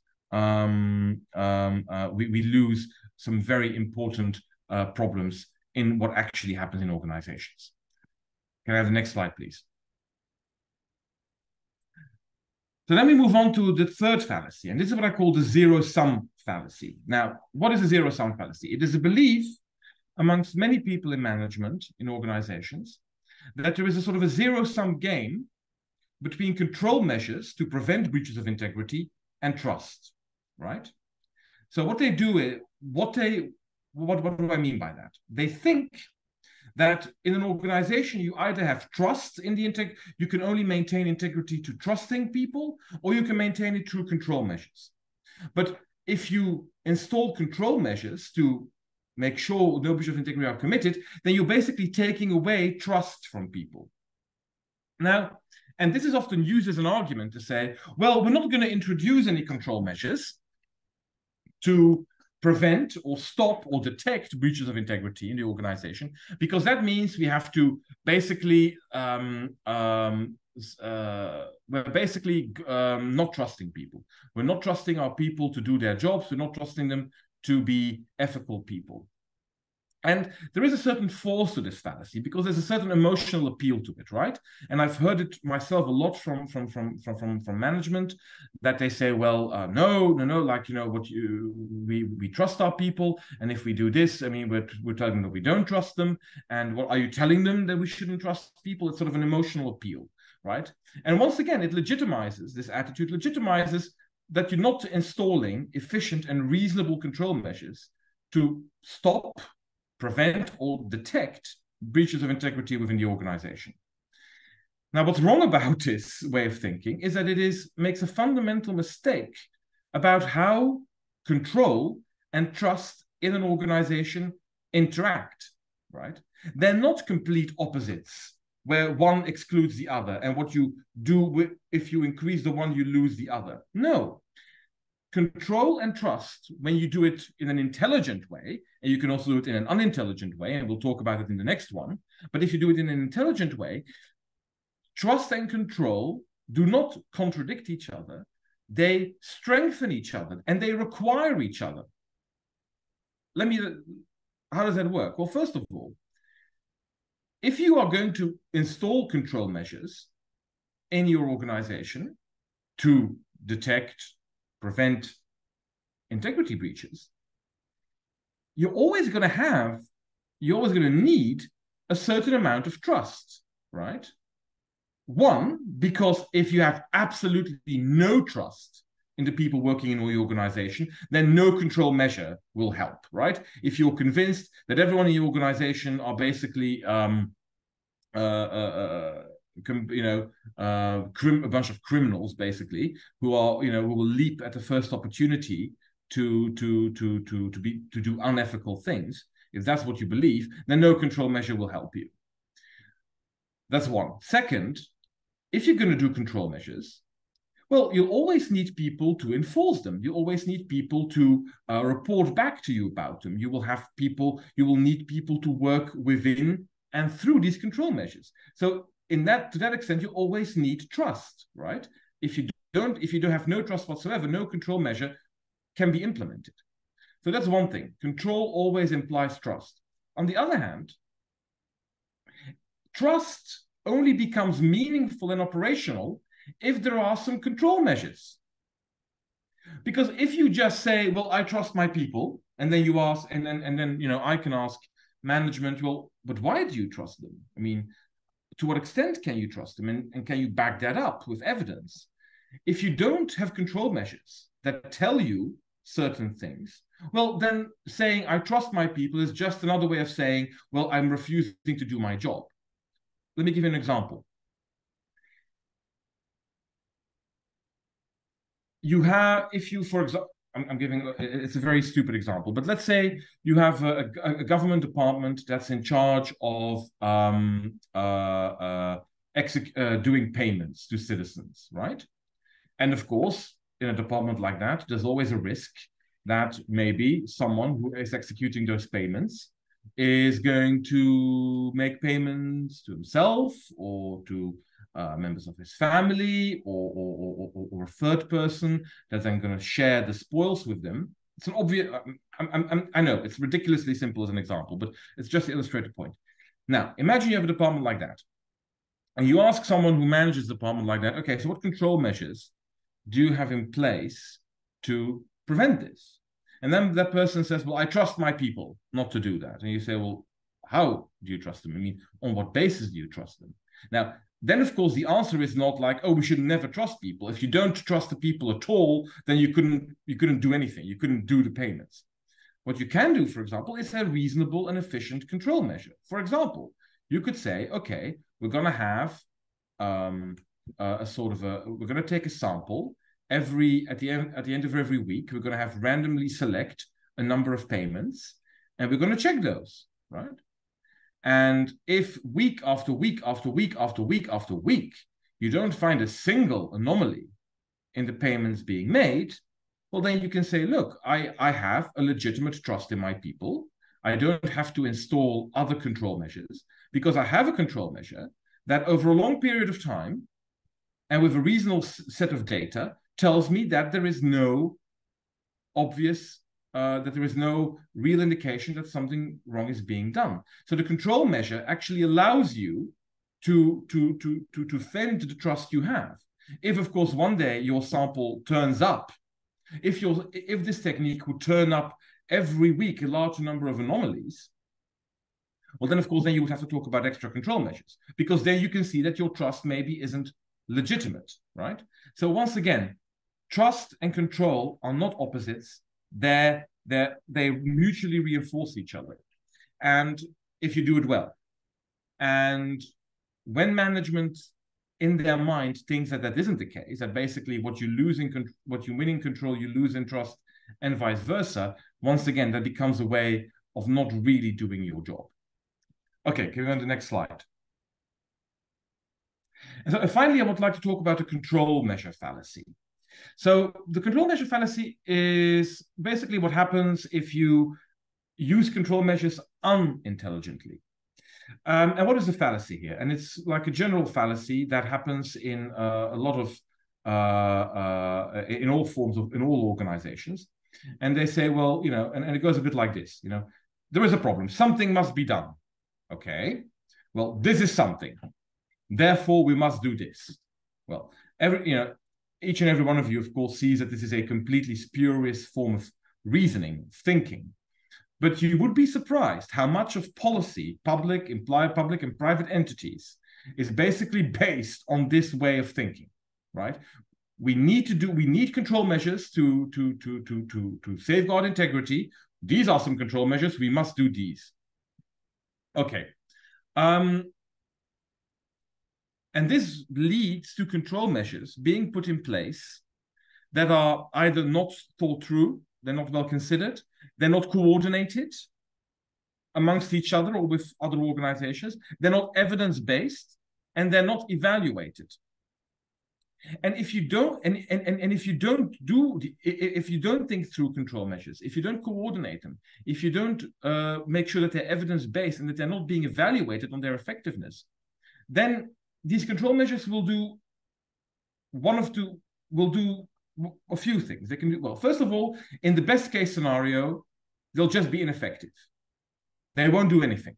we lose some very important problems in what actually happens in organizations. Can I have the next slide, please? So then we move on to the third fallacy, and this is what I call the zero-sum fallacy. Now, what is a zero-sum fallacy? It is a belief amongst many people in management, in organizations, that there is a sort of a zero-sum game between control measures to prevent breaches of integrity and trust, right? So what they do is, what do I mean by that? They think that in an organization, you either have trust in the integrity, you can only maintain integrity to trusting people, or you can maintain it through control measures. But if you install control measures to make sure no breach of integrity are committed, then you're basically taking away trust from people. Now, and this is often used as an argument to say, well, we're not going to introduce any control measures to prevent or stop or detect breaches of integrity in the organization, because that means we have to basically we're basically not trusting people. We're not trusting our people to do their jobs. We're not trusting them to be ethical people. And there is a certain force to this fallacy because there's a certain emotional appeal to it, right? And I've heard it myself a lot from management, that they say, well, no, like, you know, we trust our people, and if we do this, I mean, we're telling them that we don't trust them, and what are you telling them, that we shouldn't trust people? It's sort of an emotional appeal, right? And once again, it legitimizes, this attitude legitimizes that you're not installing efficient and reasonable control measures to stop, prevent, or detect breaches of integrity within the organization. Now, what's wrong about this way of thinking is that it makes a fundamental mistake about how control and trust in an organization interact, right? They're not complete opposites, where one excludes the other, and what you do if you increase the one, you lose the other. No. Control and trust, when you do it in an intelligent way, and you can also do it in an unintelligent way, and we'll talk about it in the next one, but if you do it in an intelligent way, trust and control do not contradict each other. They strengthen each other, and they require each other. How does that work? Well, first of all, if you are going to install control measures in your organization to detect, prevent integrity breaches, you're always going to need a certain amount of trust, right? One, because if you have absolutely no trust in the people working in your organization, then no control measure will help, right? If you're convinced that everyone in your organization are basically a bunch of criminals, basically, who will leap at the first opportunity to do unethical things, if that's what you believe, then no control measure will help you. That's one. Second, if you're going to do control measures, well, you'll always need people to enforce them. You always need people to report back to you about them. You will need people to work within and through these control measures. So to that extent, you always need trust, right? If you don't have no trust whatsoever, no control measure can be implemented. So that's one thing. Control always implies trust. On the other hand, trust only becomes meaningful and operational if there are some control measures. Because if you just say, well, I trust my people, and then you ask, and then I can ask management, well, but why do you trust them? I mean, to what extent can you trust them, and can you back that up with evidence? If you don't have control measures that tell you certain things, well, then saying I trust my people is just another way of saying, well, I'm refusing to do my job. Let me give you an example. For example, it's a very stupid example, but let's say you have a government department that's in charge of doing payments to citizens, right? And of course, in a department like that, there's always a risk that maybe someone who is executing those payments is going to make payments to himself or to members of his family or a third person that's then going to share the spoils with them. It's an obvious, I know it's ridiculously simple as an example, but it's just to illustrate a point. Now, imagine you have a department like that, and you ask someone who manages the department like that, okay, so what control measures do you have in place to prevent this? And then that person says, well, I trust my people not to do that. And you say, well, how do you trust them? I mean, on what basis do you trust them? Now, then, of course, the answer is not like, oh, we should never trust people. If you don't trust the people at all, then you couldn't do anything. You couldn't do the payments. What you can do, for example, is a reasonable and efficient control measure. For example, you could say, okay, we're going to have we're going to take a sample at the end of every week. We're going to have randomly select a number of payments, and we're going to check those, right? And if week after week after week after week after week, you don't find a single anomaly in the payments being made, well, then you can say, look, I have a legitimate trust in my people. I don't have to install other control measures because I have a control measure that over a long period of time and with a reasonable set of data tells me that there is no obvious that there is no real indication that something wrong is being done. So the control measure actually allows you to fend the trust you have. If, of course, one day your sample turns up, if this technique would turn up every week a large number of anomalies, well, then, of course, then you would have to talk about extra control measures, because then you can see that your trust maybe isn't legitimate, right? So once again, trust and control are not opposites. They mutually reinforce each other. And if you do it well, and when management in their mind thinks that that isn't the case, that basically what you win in control, you lose in trust, and vice versa, once again, that becomes a way of not really doing your job. Okay, can we go on to the next slide? And so finally, I would like to talk about the control measure fallacy. So the control measure fallacy is basically what happens if you use control measures unintelligently. And what is the fallacy here? And it's like a general fallacy that happens in a lot of, in all forms of, in all organizations. And they say, well, you know, and it goes a bit like this, you know, there is a problem, something must be done. Okay, well, this is something, therefore we must do this. Well, each and every one of you, of course, sees that this is a completely spurious form of reasoning, thinking. But you would be surprised how much of policy, public and private entities, is basically based on this way of thinking, right? We need control measures to safeguard integrity. These are some control measures. We must do these. Okay. And this leads to control measures being put in place that are either not thought through, they're not well considered, they're not coordinated amongst each other or with other organizations, they're not evidence-based, and they're not evaluated. And if you don't, if you don't think through control measures, if you don't coordinate them, if you don't make sure that they're evidence-based and that they're not being evaluated on their effectiveness, then these control measures will do a few things. They can do, well, first of all, in the best case scenario, they'll just be ineffective. They won't do anything,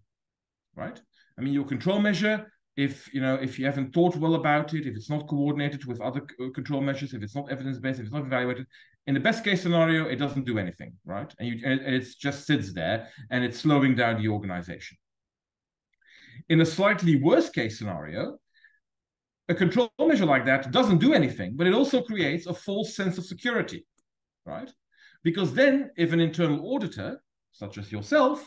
right? I mean, your control measure, if you haven't thought well about it, if it's not coordinated with other control measures, if it's not evidence-based, if it's not evaluated, in the best case scenario, it doesn't do anything, right? And it just sits there and it's slowing down the organization. In a slightly worse case scenario, a control measure like that doesn't do anything, but it also creates a false sense of security, right? Because then if an internal auditor, such as yourself,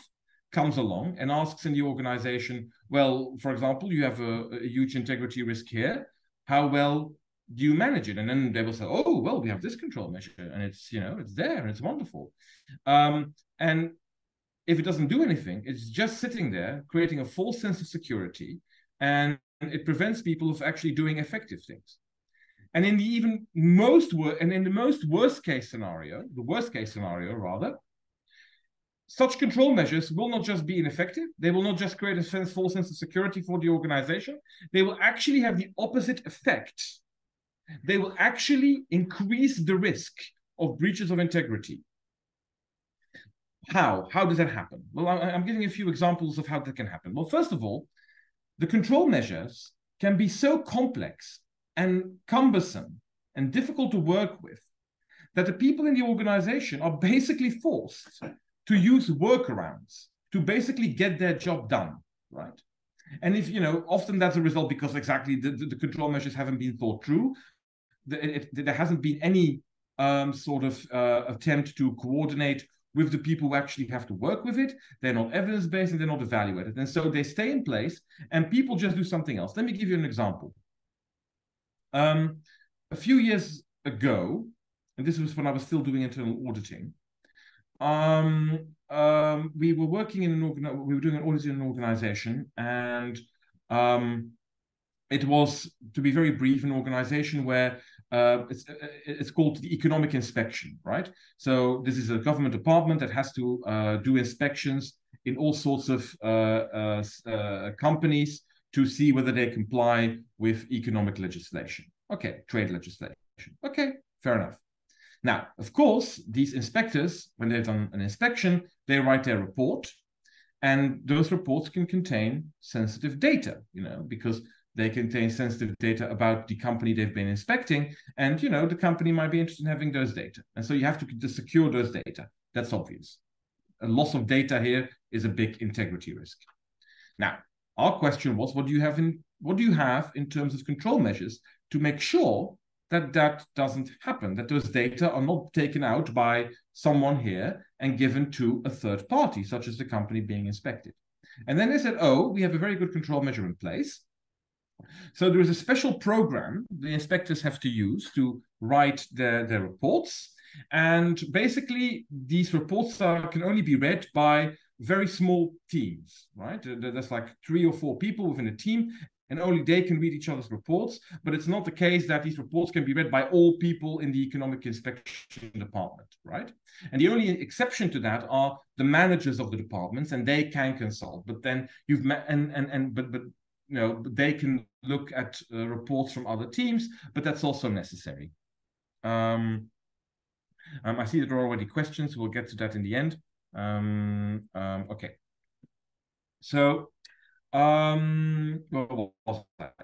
comes along and asks in the organization, well, for example, you have a huge integrity risk here. How well do you manage it? And then they will say, oh, well, we have this control measure and it's there and it's wonderful. And if it doesn't do anything, it's just sitting there creating a false sense of security, and it prevents people of actually doing effective things. And in the most worst case scenario, the worst case scenario rather, such control measures will not just be ineffective, they will not just create a false sense of security for the organization, they will actually have the opposite effect. They will actually increase the risk of breaches of integrity. How? How does that happen? Well, I'm giving a few examples of how that can happen. Well, first of all, the control measures can be so complex and cumbersome and difficult to work with that the people in the organization are basically forced to use workarounds to basically get their job done, right? And if, often that's a result because exactly the control measures haven't been thought through. There hasn't been any sort of attempt to coordinate with the people who actually have to work with it. They're not evidence-based and they're not evaluated. And so they stay in place and people just do something else. Let me give you an example. A few years ago, and this was when I was still doing internal auditing, we were working in we were doing an audit in an organization, and it was, to be very brief, an organization where it's called the economic inspection, right? So this is a government department that has to do inspections in all sorts of companies to see whether they comply with economic legislation. Okay, trade legislation. Okay, fair enough. Now, of course, these inspectors, when they've done an inspection, they write their report, and those reports can contain sensitive data, because they contain sensitive data about the company they've been inspecting, and, the company might be interested in having those data. And so you have to secure those data. That's obvious. A loss of data here is a big integrity risk. Now, our question was, what do you have in terms of control measures to make sure that that doesn't happen, that those data are not taken out by someone here and given to a third party, such as the company being inspected? And then they said, oh, we have a very good control measure in place. So there is a special program the inspectors have to use to write their reports. And basically, these reports can only be read by very small teams, right? There's like 3 or 4 people within a team, and only they can read each other's reports. But it's not the case that these reports can be read by all people in the economic inspection department, right? And the only exception to that are the managers of the departments, and they can consult. But then they can look at reports from other teams, but that's also necessary. I see that there are already questions. We'll get to that in the end. Okay. So, what was that?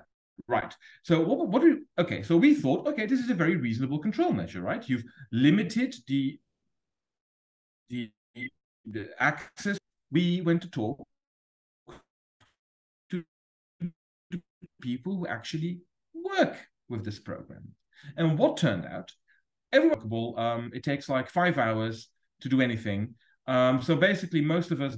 Right. So okay. So we thought, okay, this is a very reasonable control measure, right? You've limited the access. We went to talk to people who actually work with this program. And what turned out, it takes like 5 hours to do anything. So basically, most of us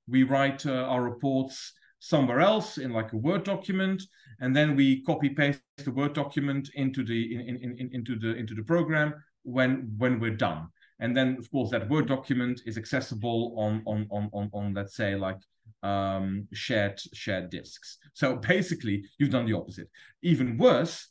we write our reports somewhere else in like a Word document, and then we copy paste the Word document into the program when we're done. And then, of course, that Word document is accessible on let's say like shared disks. So basically, you've done the opposite. Even worse,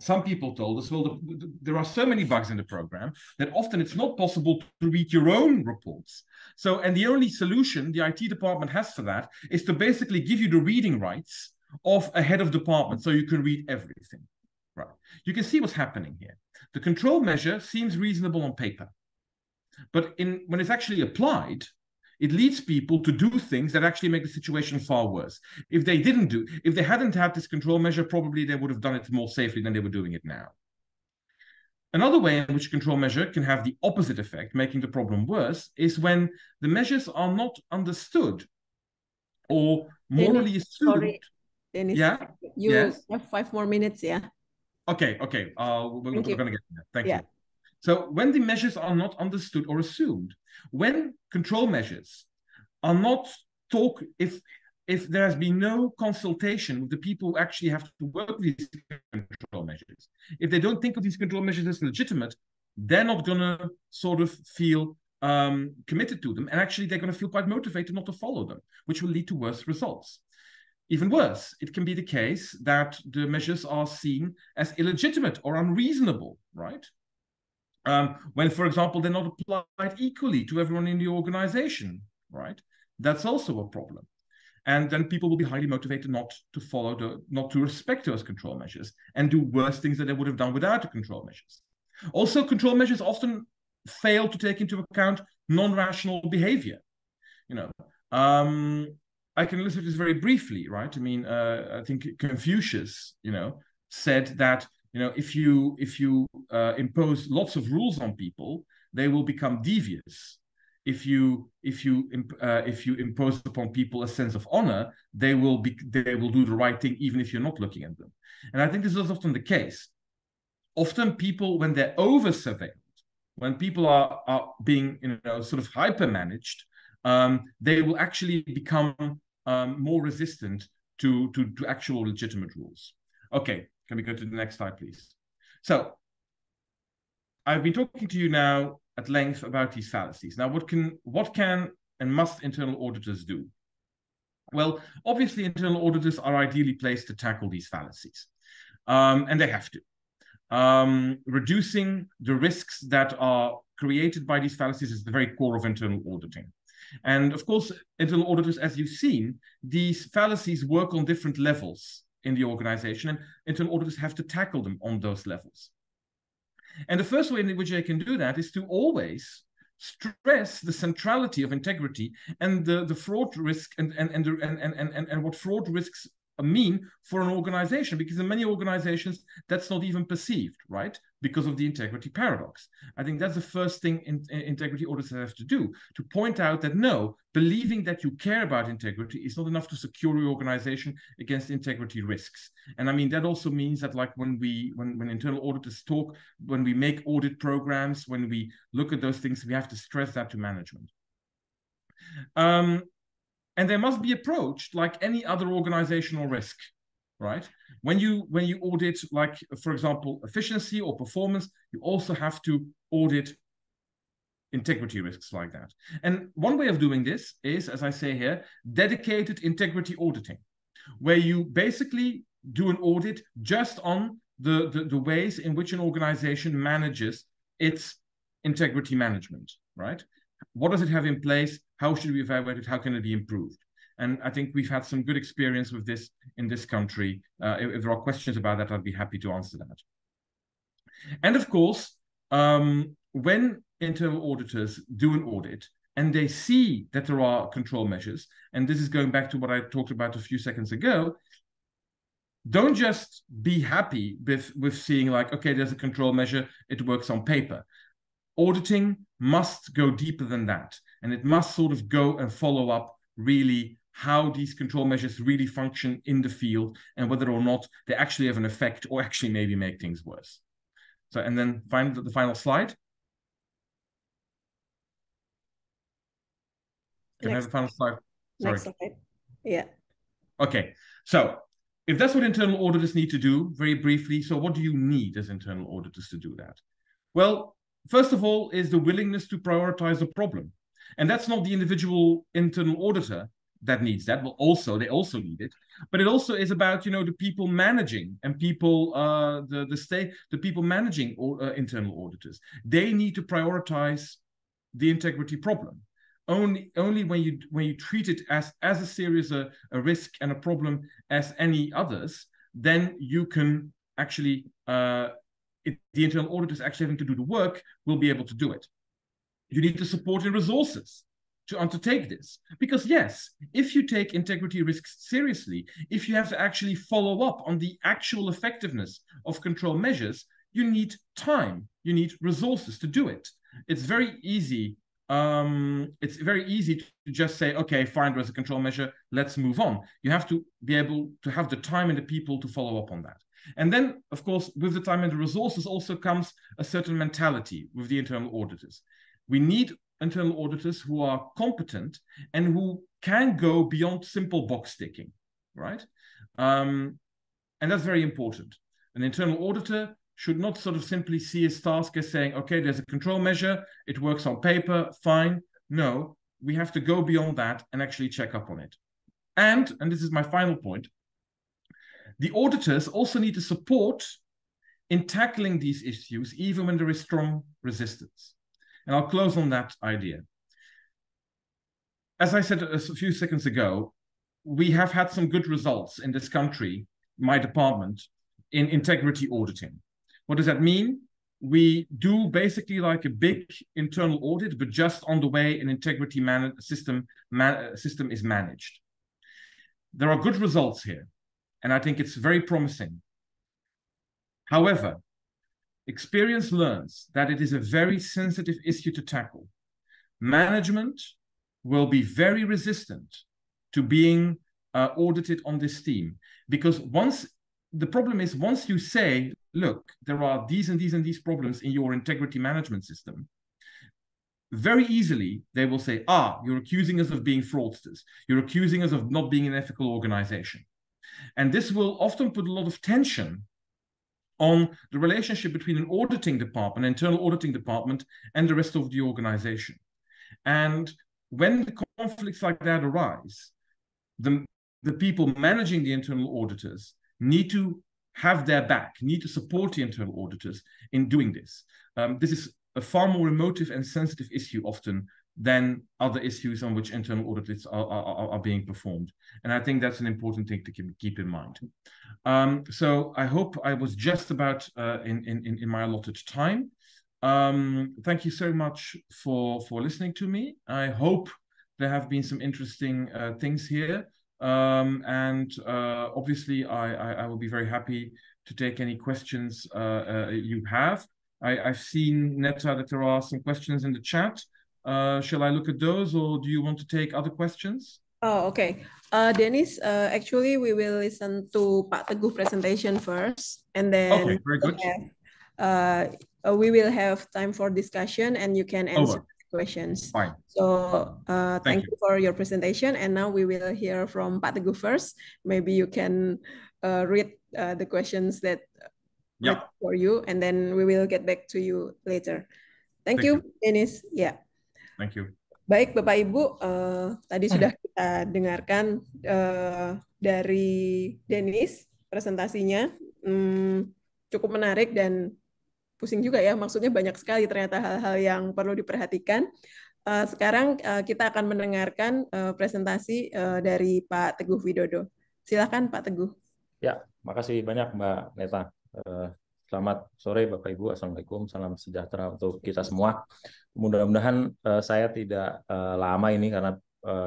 some people told us, well, there are so many bugs in the program that often it's not possible to read your own reports. So, and the only solution the IT department has for that is to basically give you the reading rights of a head of department so you can read everything. Right. You can see what's happening here. The control measure seems reasonable on paper, but when it's actually applied, it leads people to do things that actually make the situation far worse. If they hadn't had this control measure, probably they would have done it more safely than they were doing it now. Another way in which control measure can have the opposite effect, making the problem worse, is when the measures are not understood or morally assumed. Sorry, Dennis. Yeah. You yes? have 5 more minutes, yeah? Okay. We're going to get there. Thank you. So when the measures are not understood or assumed, when control measures are not if there has been no consultation with the people who actually have to work with these control measures, if they don't think of these control measures as legitimate, they're not going to sort of feel committed to them. And actually, they're going to feel quite motivated not to follow them, which will lead to worse results. Even worse, it can be the case that the measures are seen as illegitimate or unreasonable, right? When, for example, they're not applied equally to everyone in the organization, right? That's also a problem. And then people will be highly motivated not to respect those control measures and do worse things than they would have done without the control measures. Also, control measures often fail to take into account non-rational behavior. I can illustrate this very briefly, right? I mean, I think Confucius, said that if you impose lots of rules on people, they will become devious. If you impose upon people a sense of honor, they will do the right thing even if you're not looking at them. And I think this is often the case. Often people, when they're over-surveilled, when people are being sort of hyper-managed, they will actually become more resistant to actual legitimate rules. Okay. Can we go to the next slide, please? So I've been talking to you now at length about these fallacies. Now, what can and must internal auditors do? Well, obviously, internal auditors are ideally placed to tackle these fallacies, and they have to. Reducing the risks that are created by these fallacies is the very core of internal auditing. And of course, internal auditors, as you've seen, these fallacies work on different levels in the organization, and internal auditors have to tackle them on those levels. And the first way in which they can do that is to always stress the centrality of integrity and the fraud risk and what fraud risks mean for an organization, because in many organizations that's not even perceived, right? Because of the integrity paradox. I think that's the first thing integrity auditors have to do, to point out that no, believing that you care about integrity is not enough to secure your organization against integrity risks. And I mean, that also means that like when internal auditors talk, when we make audit programs, when we look at those things, we have to stress that to management. And they must be approached like any other organizational risk, right? When you audit, like, for example, efficiency or performance, you also have to audit integrity risks like that. And one way of doing this is, as I say here, dedicated integrity auditing, where you basically do an audit just on the ways in which an organization manages its integrity management, right? What does it have in place? How should we evaluate it? How can it be improved? And I think we've had some good experience with this in this country. If there are questions about that, I'd be happy to answer that. And of course, when internal auditors do an audit and they see that there are control measures, and this is going back to what I talked about a few seconds ago, don't just be happy with seeing like, okay, there's a control measure, it works on paper. Auditing must go deeper than that, and it must sort of go and follow up really how these control measures really function in the field and whether or not they actually have an effect or actually maybe make things worse. So, and then the final slide. Can I have the final slide? Sorry. Next slide. Yeah. Okay, so if that's what internal auditors need to do, very briefly, so what do you need as internal auditors to do that? Well, first of all, is the willingness to prioritize the problem. And that's not the individual internal auditor that needs that. Well, they also need it. But it also is about, the people managing and people, the people managing internal auditors. They need to prioritize the integrity problem. Only when you treat it as a serious a risk and a problem as any others, then you can actually the internal auditors actually having to do the work will be able to do it. You need to support in resources to undertake this. Because yes, if you take integrity risks seriously, if you have to actually follow up on the actual effectiveness of control measures, you need time, you need resources to do it. It's very easy. It's very easy to just say, okay, fine, there's a control measure, let's move on. You have to be able to have the time and the people to follow up on that. And then, of course, with the time and the resources also comes a certain mentality with the internal auditors. We need internal auditors who are competent and who can go beyond simple box ticking, right? And that's very important. An internal auditor should not sort of simply see his task as saying, okay, there's a control measure, it works on paper, fine. No, we have to go beyond that and actually check up on it. And this is my final point, the auditors also need to support in tackling these issues, even when there is strong resistance. And I'll close on that idea. As I said a few seconds ago, we have had some good results in this country, my department, in integrity auditing. What does that mean? We do basically like a big internal audit, but just on the way an integrity system is managed. There are good results here, and I think it's very promising. However, experience learns that it is a very sensitive issue to tackle. Management will be very resistant to being audited on this theme, because the problem is once you say, look, there are these and these and these problems in your integrity management system, very easily they will say, you're accusing us of being fraudsters. You're accusing us of not being an ethical organization. And this will often put a lot of tension on the relationship between an auditing department, internal auditing department, and the rest of the organization. And when conflicts like that arise, the people managing the internal auditors need to have their back, need to support the internal auditors in doing this. This is a far more emotive and sensitive issue often than other issues on which internal audits are being performed. And I think that's an important thing to keep in mind. So I hope I was just about in my allotted time. Thank you so much for listening to me. I hope there have been some interesting things here. Obviously, I will be very happy to take any questions you have. I've seen, Netta, that there are some questions in the chat. Shall I look at those, or do you want to take other questions? Oh, okay. Dennis, actually, we will listen to Pak Teguh presentation first, and then okay, very good. We will have time for discussion, and you can answer questions. Fine. So thank you for your presentation, and now we will hear from Pak Teguh first. Maybe you can read the questions that for you, and then we will get back to you later. Thank you, Dennis. Yeah. Thank you. Baik, Bapak Ibu, tadi sudah kita dengarkan dari Dennis presentasinya, cukup menarik dan pusing juga ya, maksudnya banyak sekali ternyata hal-hal yang perlu diperhatikan. Sekarang kita akan mendengarkan presentasi dari Pak Teguh Widodo. Silakan Pak Teguh. Ya, makasih banyak Mbak Neta. Selamat sore Bapak Ibu, Assalamualaikum, salam sejahtera untuk kita semua. Mudah-mudahan saya tidak lama ini karena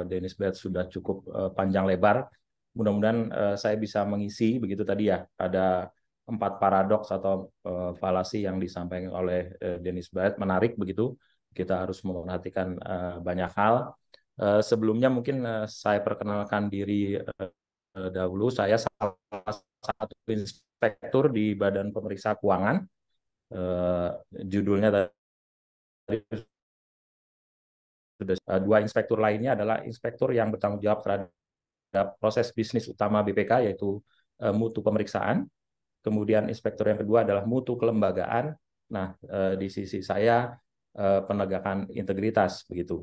Dennis Baert sudah cukup panjang lebar. Mudah-mudahan saya bisa mengisi begitu tadi ya, ada 4 paradoks atau falasi yang disampaikan oleh Dennis Baert, menarik begitu. Kita harus memperhatikan banyak hal. Sebelumnya mungkin saya perkenalkan diri dahulu. Saya salah satu inspektur di Badan Pemeriksa Keuangan. Judulnya tadi sudah. 2 inspektur lainnya adalah inspektur yang bertanggung jawab terhadap proses bisnis utama BPK, yaitu mutu pemeriksaan. Kemudian inspektur yang kedua adalah mutu kelembagaan. Nah, di sisi saya penegakan integritas begitu.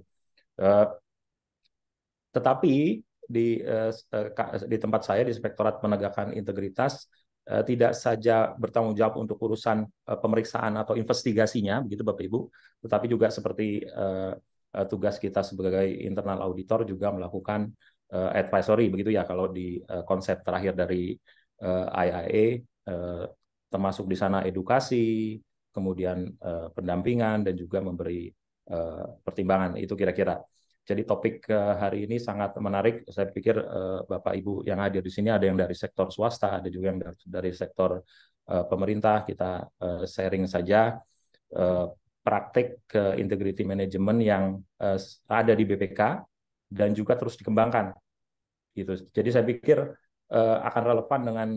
Tetapi di tempat saya di Inspektorat Penegakan Integritas tidak saja bertanggung jawab untuk urusan pemeriksaan atau investigasinya begitu Bapak Ibu, tetapi juga seperti tugas kita sebagai internal auditor juga melakukan advisory begitu ya, kalau di konsep terakhir dari IIA, termasuk di sana edukasi, kemudian pendampingan dan juga memberi pertimbangan. Itu kira-kira. Jadi topik hari ini sangat menarik. Saya pikir Bapak Ibu yang hadir di sini ada yang dari sektor swasta, ada juga yang dari sektor pemerintah. Kita sharing saja praktik integrity management yang ada di BPK dan juga terus dikembangkan. Gitu. Jadi saya pikir akan relevan dengan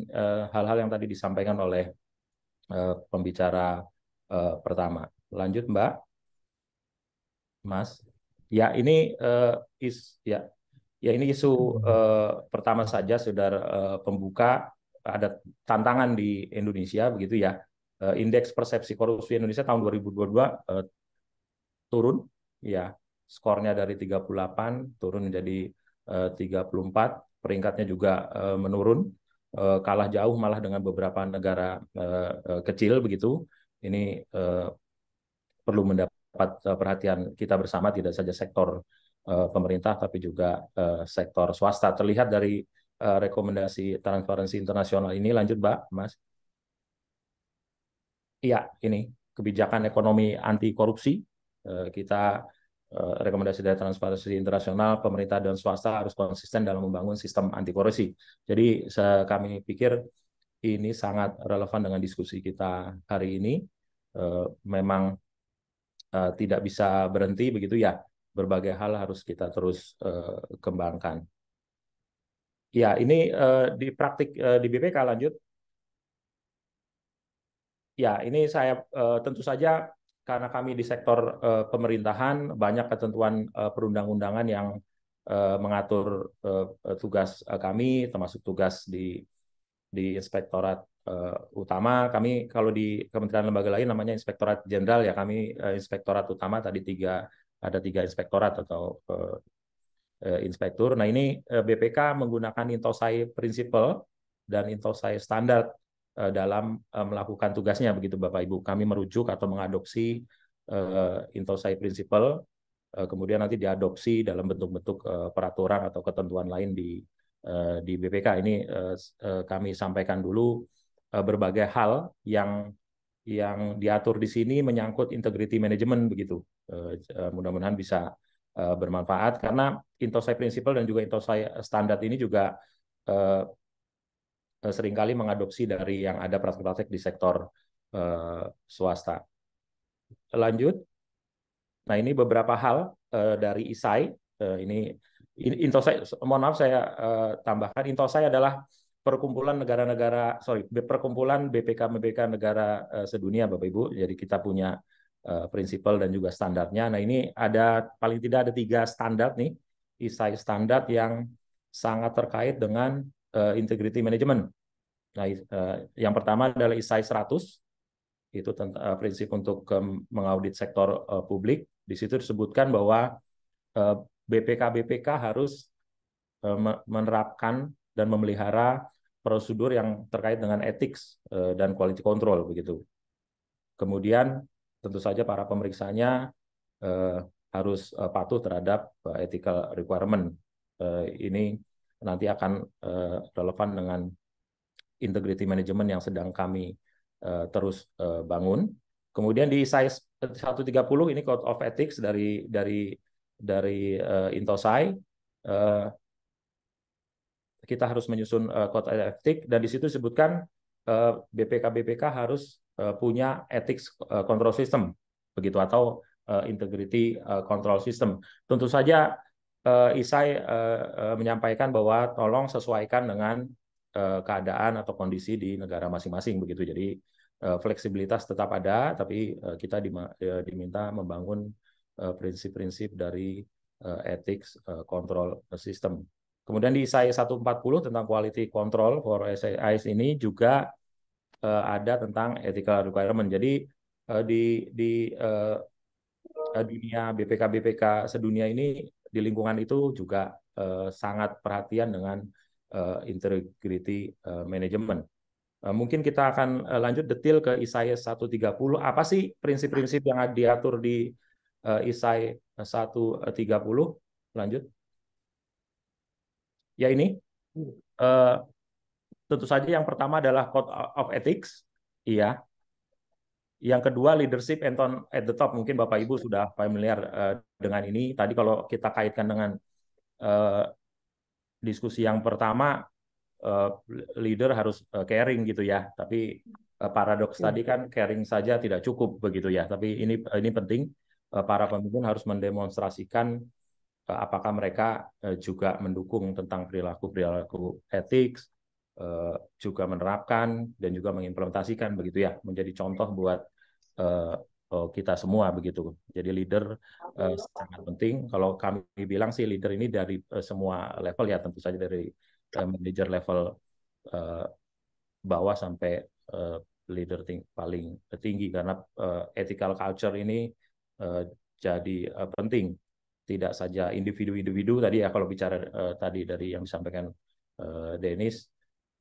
hal-hal yang tadi disampaikan oleh pembicara pertama. Lanjut Mbak, Mas. Ya ini ini isu pertama saja, saudara pembuka. Ada tantangan di Indonesia begitu ya. Indeks persepsi korupsi Indonesia tahun 2022 turun ya, skornya dari 38 turun menjadi 34. Peringkatnya juga menurun, kalah jauh malah dengan beberapa negara kecil begitu. Ini perlu mendapat perhatian kita bersama, tidak saja sektor pemerintah tapi juga sektor swasta. Terlihat dari rekomendasi Transparansi Internasional ini. Lanjut Mbak, Mas. Iya, ini kebijakan ekonomi anti korupsi. Kita rekomendasi dari Transparansi Internasional, pemerintah dan swasta harus konsisten dalam membangun sistem anti korupsi. Jadi kami pikir ini sangat relevan dengan diskusi kita hari ini. Memang tidak bisa berhenti begitu ya, berbagai hal harus kita terus kembangkan. Ya, ini di praktik di BPK. Lanjut. Ya, ini saya tentu saja karena kami di sektor pemerintahan banyak ketentuan perundang-undangan yang mengatur tugas kami, termasuk tugas di inspektorat utama. Kami kalau di kementerian lembaga lain namanya inspektorat jenderal ya, kami inspektorat utama tadi ada 3 inspektorat atau inspektur. Nah ini BPK menggunakan Intosai Principle dan Intosai Standard dalam melakukan tugasnya begitu Bapak Ibu. Kami merujuk atau mengadopsi Intosai Principle kemudian nanti diadopsi dalam bentuk-bentuk peraturan atau ketentuan lain di BPK. Ini kami sampaikan dulu berbagai hal yang diatur di sini menyangkut integrity management begitu. Mudah-mudahan bisa bermanfaat karena Intosai Principle dan juga Intosai Standard ini juga seringkali mengadopsi dari yang ada praktek-praktek di sektor swasta. Lanjut. Nah, ini beberapa hal dari ISAI. Ini Intosai, mohon maaf saya tambahkan, Intosai adalah perkumpulan perkumpulan BPK negara sedunia, Bapak Ibu. Jadi kita punya prinsipal dan juga standarnya. Nah, ini paling tidak ada 3 standar nih, ISAI standar yang sangat terkait dengan integrity management. Nah, yang pertama adalah ISAI 100. Itu prinsip untuk mengaudit sektor publik. Di situ disebutkan bahwa BPK harus menerapkan dan memelihara prosedur yang terkait dengan etik dan quality control begitu. Kemudian tentu saja para pemeriksanya harus patuh terhadap ethical requirement. Ini nanti akan relevan dengan integrity management yang sedang kami terus bangun. Kemudian di ISAI 130 ini Code of Ethics dari Intosai, kita harus menyusun Code of Ethics, dan di situ disebutkan BPK harus punya ethics control system begitu, atau integrity control system. Tentu saja ISAI menyampaikan bahwa tolong sesuaikan dengan keadaan atau kondisi di negara masing-masing begitu. Jadi fleksibilitas tetap ada, tapi kita diminta membangun prinsip-prinsip dari ethics control system. Kemudian di ISAI 140 tentang quality control for SIS ini juga ada tentang ethical requirement. Jadi di dunia BPK sedunia ini, di lingkungan itu juga sangat perhatian dengan integrity management. Mungkin kita akan lanjut detail ke ISAI 130. Apa sih prinsip-prinsip yang diatur di ISAI 130? Lanjut. Ya, ini. Tentu saja yang pertama adalah Code of Ethics. Iya. Yang kedua, leadership at the top. Mungkin Bapak Ibu sudah familiar dengan ini. Tadi kalau kita kaitkan dengan diskusi yang pertama, leader harus caring gitu ya. Tapi paradoks tadi kan caring saja tidak cukup begitu ya. Tapi ini penting, para pemimpin harus mendemonstrasikan apakah mereka juga mendukung tentang perilaku etik, juga menerapkan dan juga mengimplementasikan begitu ya, menjadi contoh buat kita semua begitu. Jadi leader sangat penting. Kalau kami bilang sih leader ini dari semua level ya, tentu saja dari manager level bawah sampai leader paling tinggi, karena ethical culture ini jadi penting. Tidak saja individu-individu tadi ya, kalau bicara tadi dari yang disampaikan Dennis,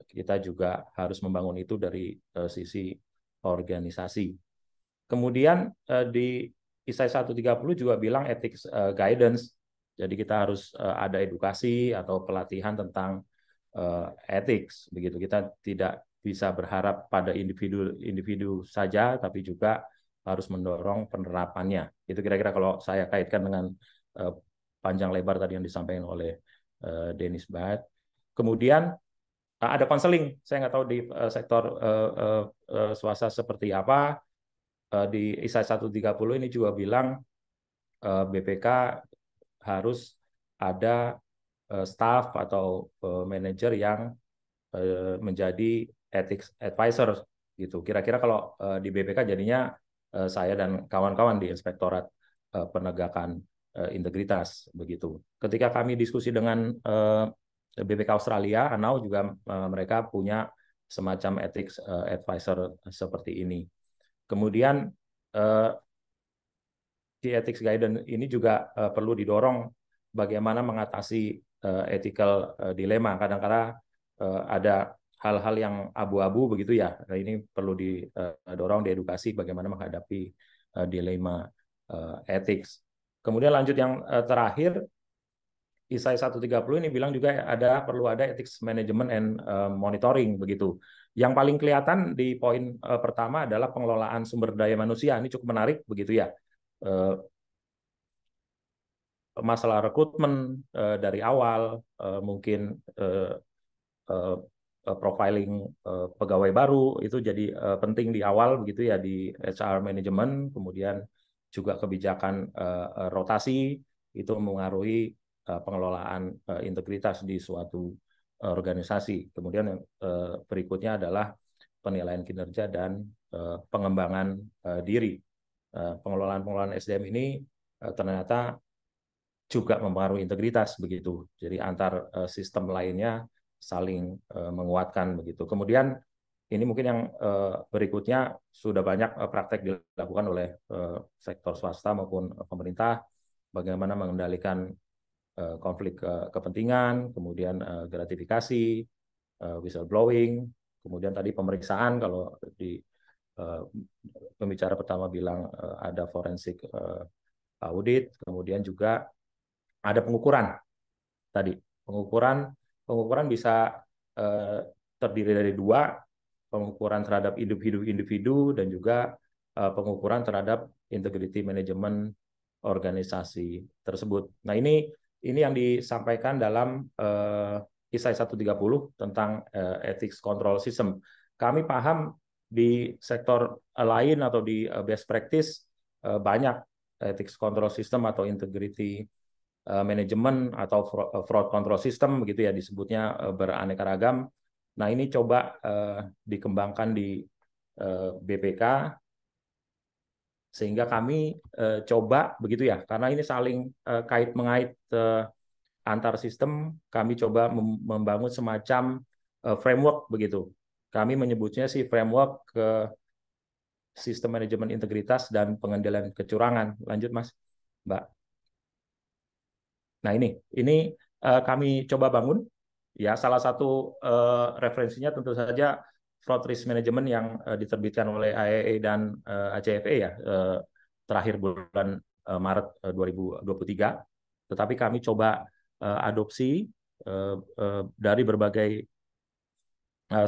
kita juga harus membangun itu dari sisi organisasi. Kemudian di ISAI 130 juga bilang ethics guidance. Jadi kita harus ada edukasi atau pelatihan tentang ethics begitu. Kita tidak bisa berharap pada individu saja, tapi juga harus mendorong penerapannya. Itu kira-kira kalau saya kaitkan dengan panjang lebar tadi yang disampaikan oleh Dennis Baert. Kemudian ada konseling. Saya nggak tahu di sektor swasta seperti apa. Di ISAI 130 ini juga bilang BPK harus ada staff atau manajer yang menjadi ethics advisor gitu. Kira-kira kalau di BPK jadinya saya dan kawan-kawan di Inspektorat Penegakan Integritas begitu. Ketika kami diskusi dengan BPK Australia, ANAU juga mereka punya semacam ethics advisor seperti ini. Kemudian di ethics guidance ini juga perlu didorong bagaimana mengatasi ethical dilema. Kadang-kadang ada hal-hal yang abu-abu begitu ya. Nah, ini perlu didorong, diedukasi bagaimana menghadapi dilema ethics. Kemudian lanjut yang terakhir, ISAI 130 ini bilang juga perlu ada ethics management and monitoring begitu. Yang paling kelihatan di poin pertama adalah pengelolaan sumber daya manusia. Ini cukup menarik begitu ya. Masalah rekrutmen dari awal, mungkin profiling pegawai baru itu jadi penting di awal begitu ya di HR management, kemudian juga kebijakan rotasi itu mengaruhi pengelolaan integritas di suatu organisasi. Kemudian berikutnya adalah penilaian kinerja dan pengembangan diri. Pengelolaan SDM ini ternyata juga mempengaruhi integritas begitu. Jadi antar sistem lainnya saling menguatkan begitu. Kemudian ini mungkin yang berikutnya sudah banyak praktek dilakukan oleh sektor swasta maupun pemerintah, bagaimana mengendalikan konflik kepentingan, kemudian gratifikasi, whistleblowing, kemudian tadi pemeriksaan kalau di pembicara pertama bilang ada forensik audit, kemudian juga ada pengukuran tadi. Pengukuran bisa terdiri dari dua, pengukuran terhadap individu dan juga pengukuran terhadap integrity management organisasi tersebut. Nah, ini yang disampaikan dalam ISAI 130 tentang ethics control system. Kami paham di sektor lain atau di best practice banyak ethics control system atau integrity manajemen atau fraud control system begitu ya disebutnya beraneka ragam. Nah, ini coba dikembangkan di BPK sehingga kami coba begitu ya, karena ini saling kait-mengait antar sistem, kami coba membangun semacam framework begitu. Kami menyebutnya sih framework ke sistem manajemen integritas dan pengendalian kecurangan. Lanjut Mas, Mbak. Nah, ini kami coba bangun. Ya, salah satu referensinya tentu saja fraud risk management yang diterbitkan oleh IIA dan ACFE ya terakhir bulan Maret 2023. Tetapi kami coba adopsi dari berbagai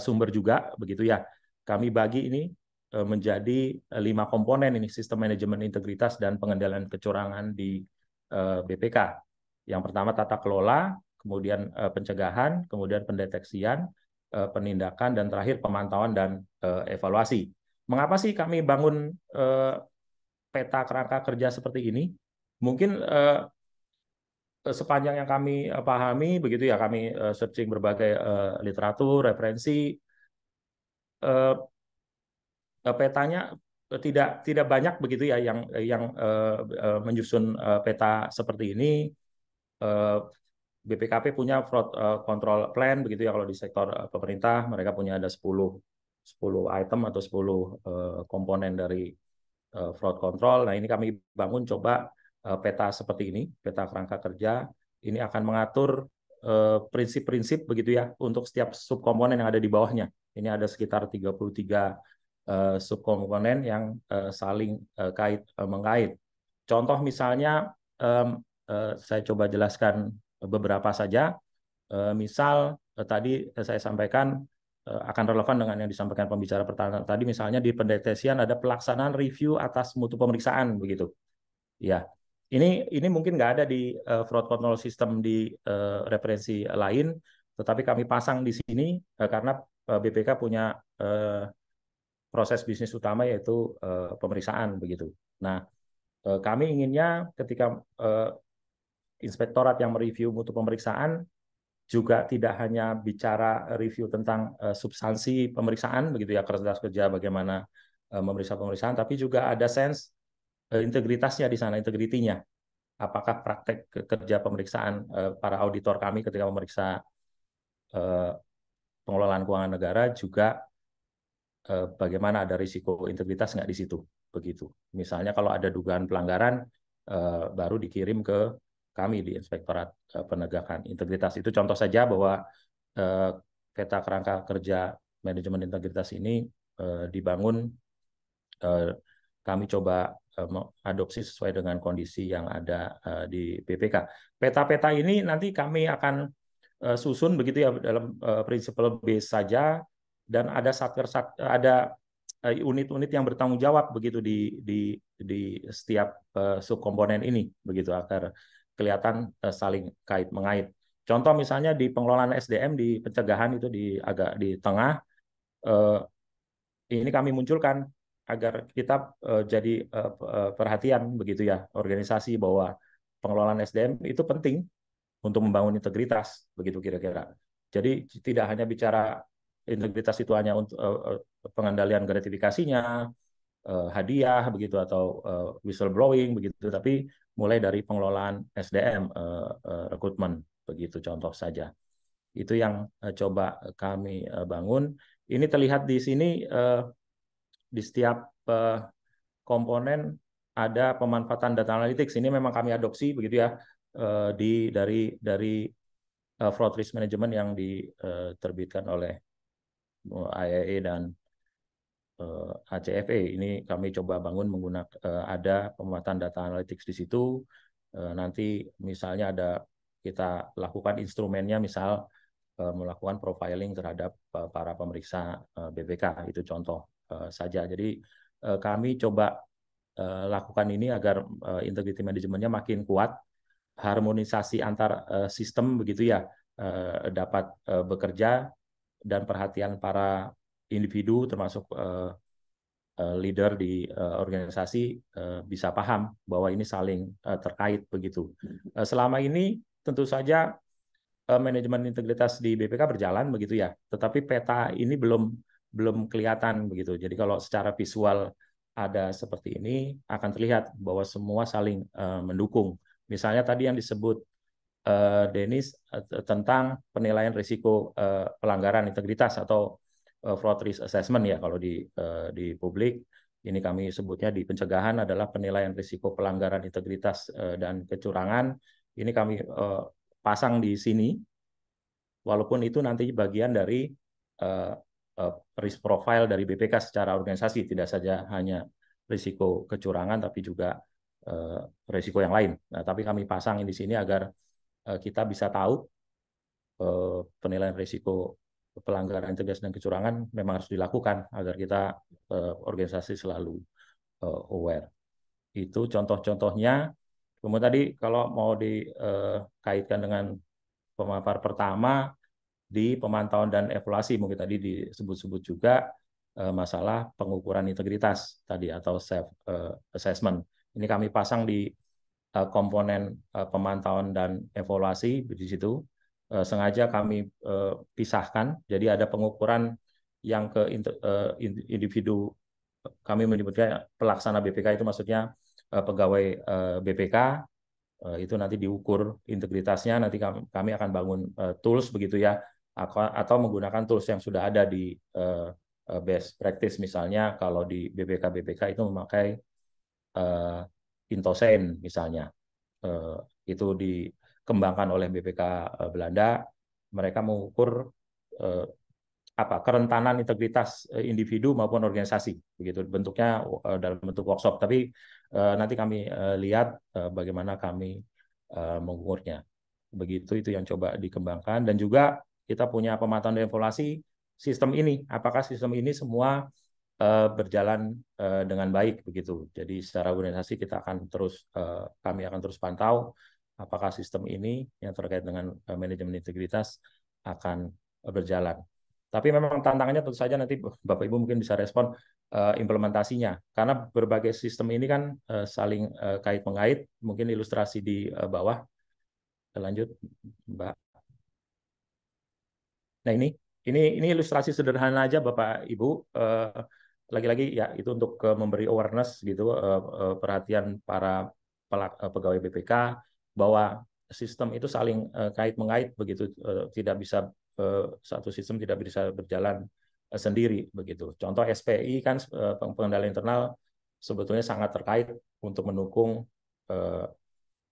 sumber juga begitu ya. Kami bagi ini menjadi 5 komponen ini sistem manajemen integritas dan pengendalian kecurangan di BPK. Yang pertama tata kelola, kemudian pencegahan, kemudian pendeteksian, penindakan, dan terakhir pemantauan dan evaluasi. Mengapa sih kami bangun peta kerangka kerja seperti ini? Mungkin sepanjang yang kami pahami, begitu ya, kami searching berbagai literatur, referensi, petanya tidak banyak begitu ya yang menyusun peta seperti ini. BPKP punya fraud control plan begitu ya, kalau di sektor pemerintah mereka punya ada 10 item atau 10 komponen dari fraud control. Nah, ini kami bangun coba peta seperti ini, peta kerangka kerja. Ini akan mengatur prinsip-prinsip begitu ya untuk setiap subkomponen yang ada di bawahnya. Ini ada sekitar 33 subkomponen yang saling mengkait. Contoh misalnya saya coba jelaskan beberapa saja. Misal tadi saya sampaikan akan relevan dengan yang disampaikan pembicara pertama tadi. Misalnya di pendeteksian ada pelaksanaan review atas mutu pemeriksaan begitu. Ya, ini mungkin nggak ada di fraud control system di referensi lain, tetapi kami pasang di sini karena BPK punya proses bisnis utama yaitu pemeriksaan begitu. Nah, kami inginnya ketika inspektorat yang mereview mutu pemeriksaan juga tidak hanya bicara review tentang substansi pemeriksaan begitu ya, kerja bagaimana memeriksa pemeriksaan, tapi juga ada sense integritasnya di sana, integritinya. Apakah praktek kerja pemeriksaan para auditor kami ketika memeriksa pengelolaan keuangan negara juga bagaimana ada risiko integritas nggak di situ begitu. Misalnya kalau ada dugaan pelanggaran baru dikirim ke kami di Inspektorat Penegakan Integritas. Itu contoh saja bahwa peta kerangka kerja manajemen integritas ini dibangun, kami coba adopsi sesuai dengan kondisi yang ada di BPK. Peta-peta ini nanti kami akan susun begitu ya dalam principle base saja, dan ada ada unit-unit yang bertanggung jawab begitu di setiap subkomponen ini begitu agar kelihatan saling kait mengait. Contoh misalnya di pengelolaan SDM di pencegahan itu agak di tengah, ini kami munculkan agar kita jadi perhatian begitu ya organisasi bahwa pengelolaan SDM itu penting untuk membangun integritas begitu kira-kira. Jadi tidak hanya bicara integritas itu hanya untuk pengendalian gratifikasinya, hadiah begitu atau whistleblowing begitu, tapi mulai dari pengelolaan SDM, rekrutmen begitu contoh saja. Itu yang coba kami bangun. Ini terlihat di sini di setiap komponen ada pemanfaatan data analytics. Ini memang kami adopsi begitu ya dari fraud risk management yang diterbitkan oleh IIA dan ACFE. Ini kami coba bangun menggunakan ada pemanfaatan data analytics di situ. Nanti misalnya kita lakukan instrumennya, misal melakukan profiling terhadap para pemeriksa BPK, itu contoh saja. Jadi kami coba lakukan ini agar integrity manajemennya makin kuat, harmonisasi antar sistem begitu ya dapat bekerja, dan perhatian para individu termasuk leader di organisasi bisa paham bahwa ini saling terkait begitu. Selama ini tentu saja manajemen integritas di BPK berjalan begitu ya, tetapi peta ini belum kelihatan begitu. Jadi kalau secara visual ada seperti ini, akan terlihat bahwa semua saling mendukung. Misalnya tadi yang disebut Denis tentang penilaian risiko pelanggaran integritas atau fraud risk assessment ya kalau di publik. Ini kami sebutnya di pencegahan adalah penilaian risiko pelanggaran integritas dan kecurangan. Ini kami pasang di sini, walaupun itu nanti bagian dari risk profile dari BPK secara organisasi, tidak saja hanya risiko kecurangan, tapi juga risiko yang lain. Nah, tapi kami pasang di sini agar kita bisa tahu penilaian risiko pelanggaran integritas dan kecurangan memang harus dilakukan agar kita organisasi selalu aware. Itu contoh-contohnya. Kemudian tadi kalau mau dikaitkan dengan pemapar pertama di pemantauan dan evaluasi, mungkin tadi disebut-sebut juga masalah pengukuran integritas tadi atau self assessment. Ini kami pasang di komponen pemantauan dan evaluasi di situ. Sengaja kami pisahkan, jadi ada pengukuran yang ke individu, kami menyebutnya pelaksana BPK, itu maksudnya pegawai BPK, itu nanti diukur integritasnya, nanti kami akan bangun tools begitu ya, atau menggunakan tools yang sudah ada di best practice. Misalnya kalau di BPK itu memakai Intosen misalnya, itu dikembangkan oleh BPK Belanda. Mereka mengukur kerentanan integritas individu maupun organisasi, begitu bentuknya dalam bentuk workshop. Tapi nanti kami lihat bagaimana kami mengukurnya. Begitu, itu yang coba dikembangkan. Dan juga kita punya pemantauan dan evaluasi sistem ini. Apakah sistem ini semua berjalan dengan baik begitu. Jadi secara organisasi kita akan kami akan terus pantau apakah sistem ini yang terkait dengan manajemen integritas akan berjalan. Tapi memang tantangannya tentu saja nanti Bapak Ibu mungkin bisa respon implementasinya, karena berbagai sistem ini kan saling kait mengait. Mungkin ilustrasi di bawah. Lanjut, Mbak. Nah, ini ilustrasi sederhana aja Bapak Ibu. Lagi-lagi ya itu untuk memberi awareness gitu, perhatian para pegawai BPK bahwa sistem itu saling kait mengait begitu, tidak bisa satu sistem tidak bisa berjalan sendiri begitu. Contoh SPI kan pengendalian internal sebetulnya sangat terkait untuk mendukung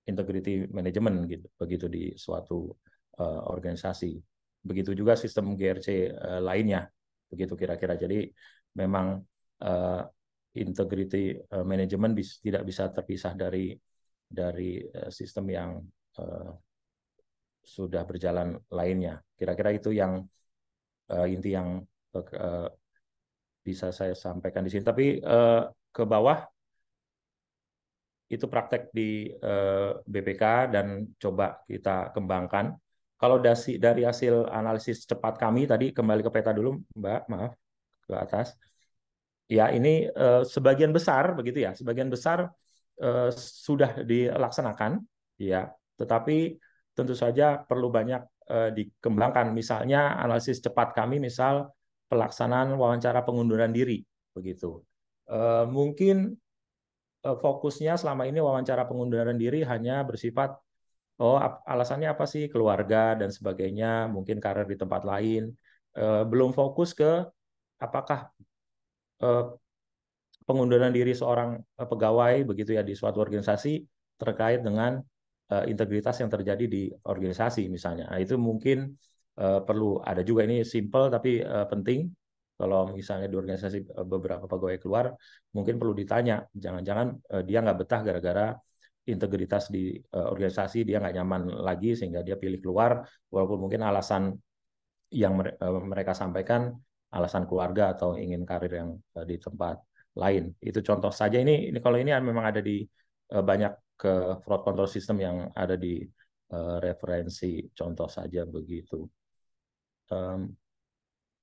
integrity management gitu begitu di suatu organisasi. Begitu juga sistem GRC lainnya begitu kira-kira. Jadi memang integrity management tidak bisa terpisah dari sistem yang sudah berjalan lainnya. Kira-kira itu yang inti yang bisa saya sampaikan di sini. Tapi ke bawah itu praktek di BPK dan coba kita kembangkan. Kalau dari hasil analisis cepat kami tadi, kembali ke peta dulu, Mbak, maaf, ke atas. Ya, ini sebagian besar begitu ya, sebagian besar sudah dilaksanakan, ya. Tetapi tentu saja perlu banyak dikembangkan. Misalnya analisis cepat kami, misal pelaksanaan wawancara pengunduran diri, begitu. Mungkin fokusnya selama ini wawancara pengunduran diri hanya bersifat alasannya apa sih, keluarga dan sebagainya, mungkin karir di tempat lain, belum fokus ke apakah pengunduran diri seorang pegawai begitu ya di suatu organisasi terkait dengan integritas yang terjadi di organisasi misalnya. Nah, itu mungkin perlu ada juga, ini simple tapi penting. Kalau misalnya di organisasi beberapa pegawai keluar, mungkin perlu ditanya, jangan-jangan dia nggak betah gara-gara integritas di organisasi, dia nggak nyaman lagi sehingga dia pilih keluar, walaupun mungkin alasan yang mereka sampaikan alasan keluarga atau ingin karir yang di tempat lain. Itu contoh saja. Ini kalau ini memang ada di banyak ke fraud control system yang ada di referensi, contoh saja begitu.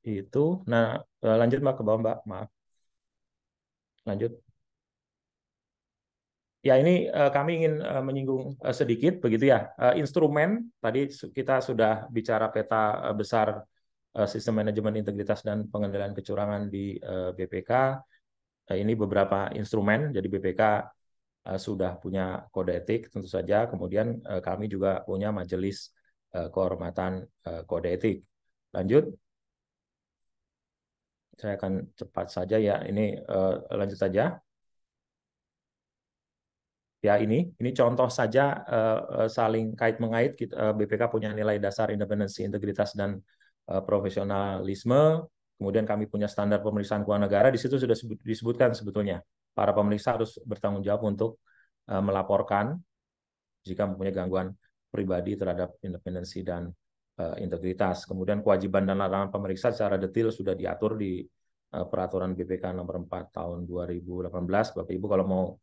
Itu. Nah, lanjut Mbak, ke bawah Mbak, maaf. Lanjut. Ya, ini kami ingin menyinggung sedikit begitu ya. Instrumen, tadi kita sudah bicara peta besar sistem manajemen integritas dan pengendalian kecurangan di BPK. Ini beberapa instrumen, jadi BPK sudah punya kode etik tentu saja, kemudian kami juga punya majelis kehormatan kode etik. Lanjut. Saya akan cepat saja ya, ini lanjut saja. Ya, ini contoh saja saling kait-mengait. BPK punya nilai dasar independensi, integritas, dan profesionalisme. Kemudian kami punya standar pemeriksaan keuangan negara. Di situ sudah disebutkan sebetulnya para pemeriksa harus bertanggung jawab untuk melaporkan jika mempunyai gangguan pribadi terhadap independensi dan integritas. Kemudian kewajiban dan larangan pemeriksa secara detail sudah diatur di peraturan BPK nomor 4 tahun 2018. Bapak Ibu kalau mau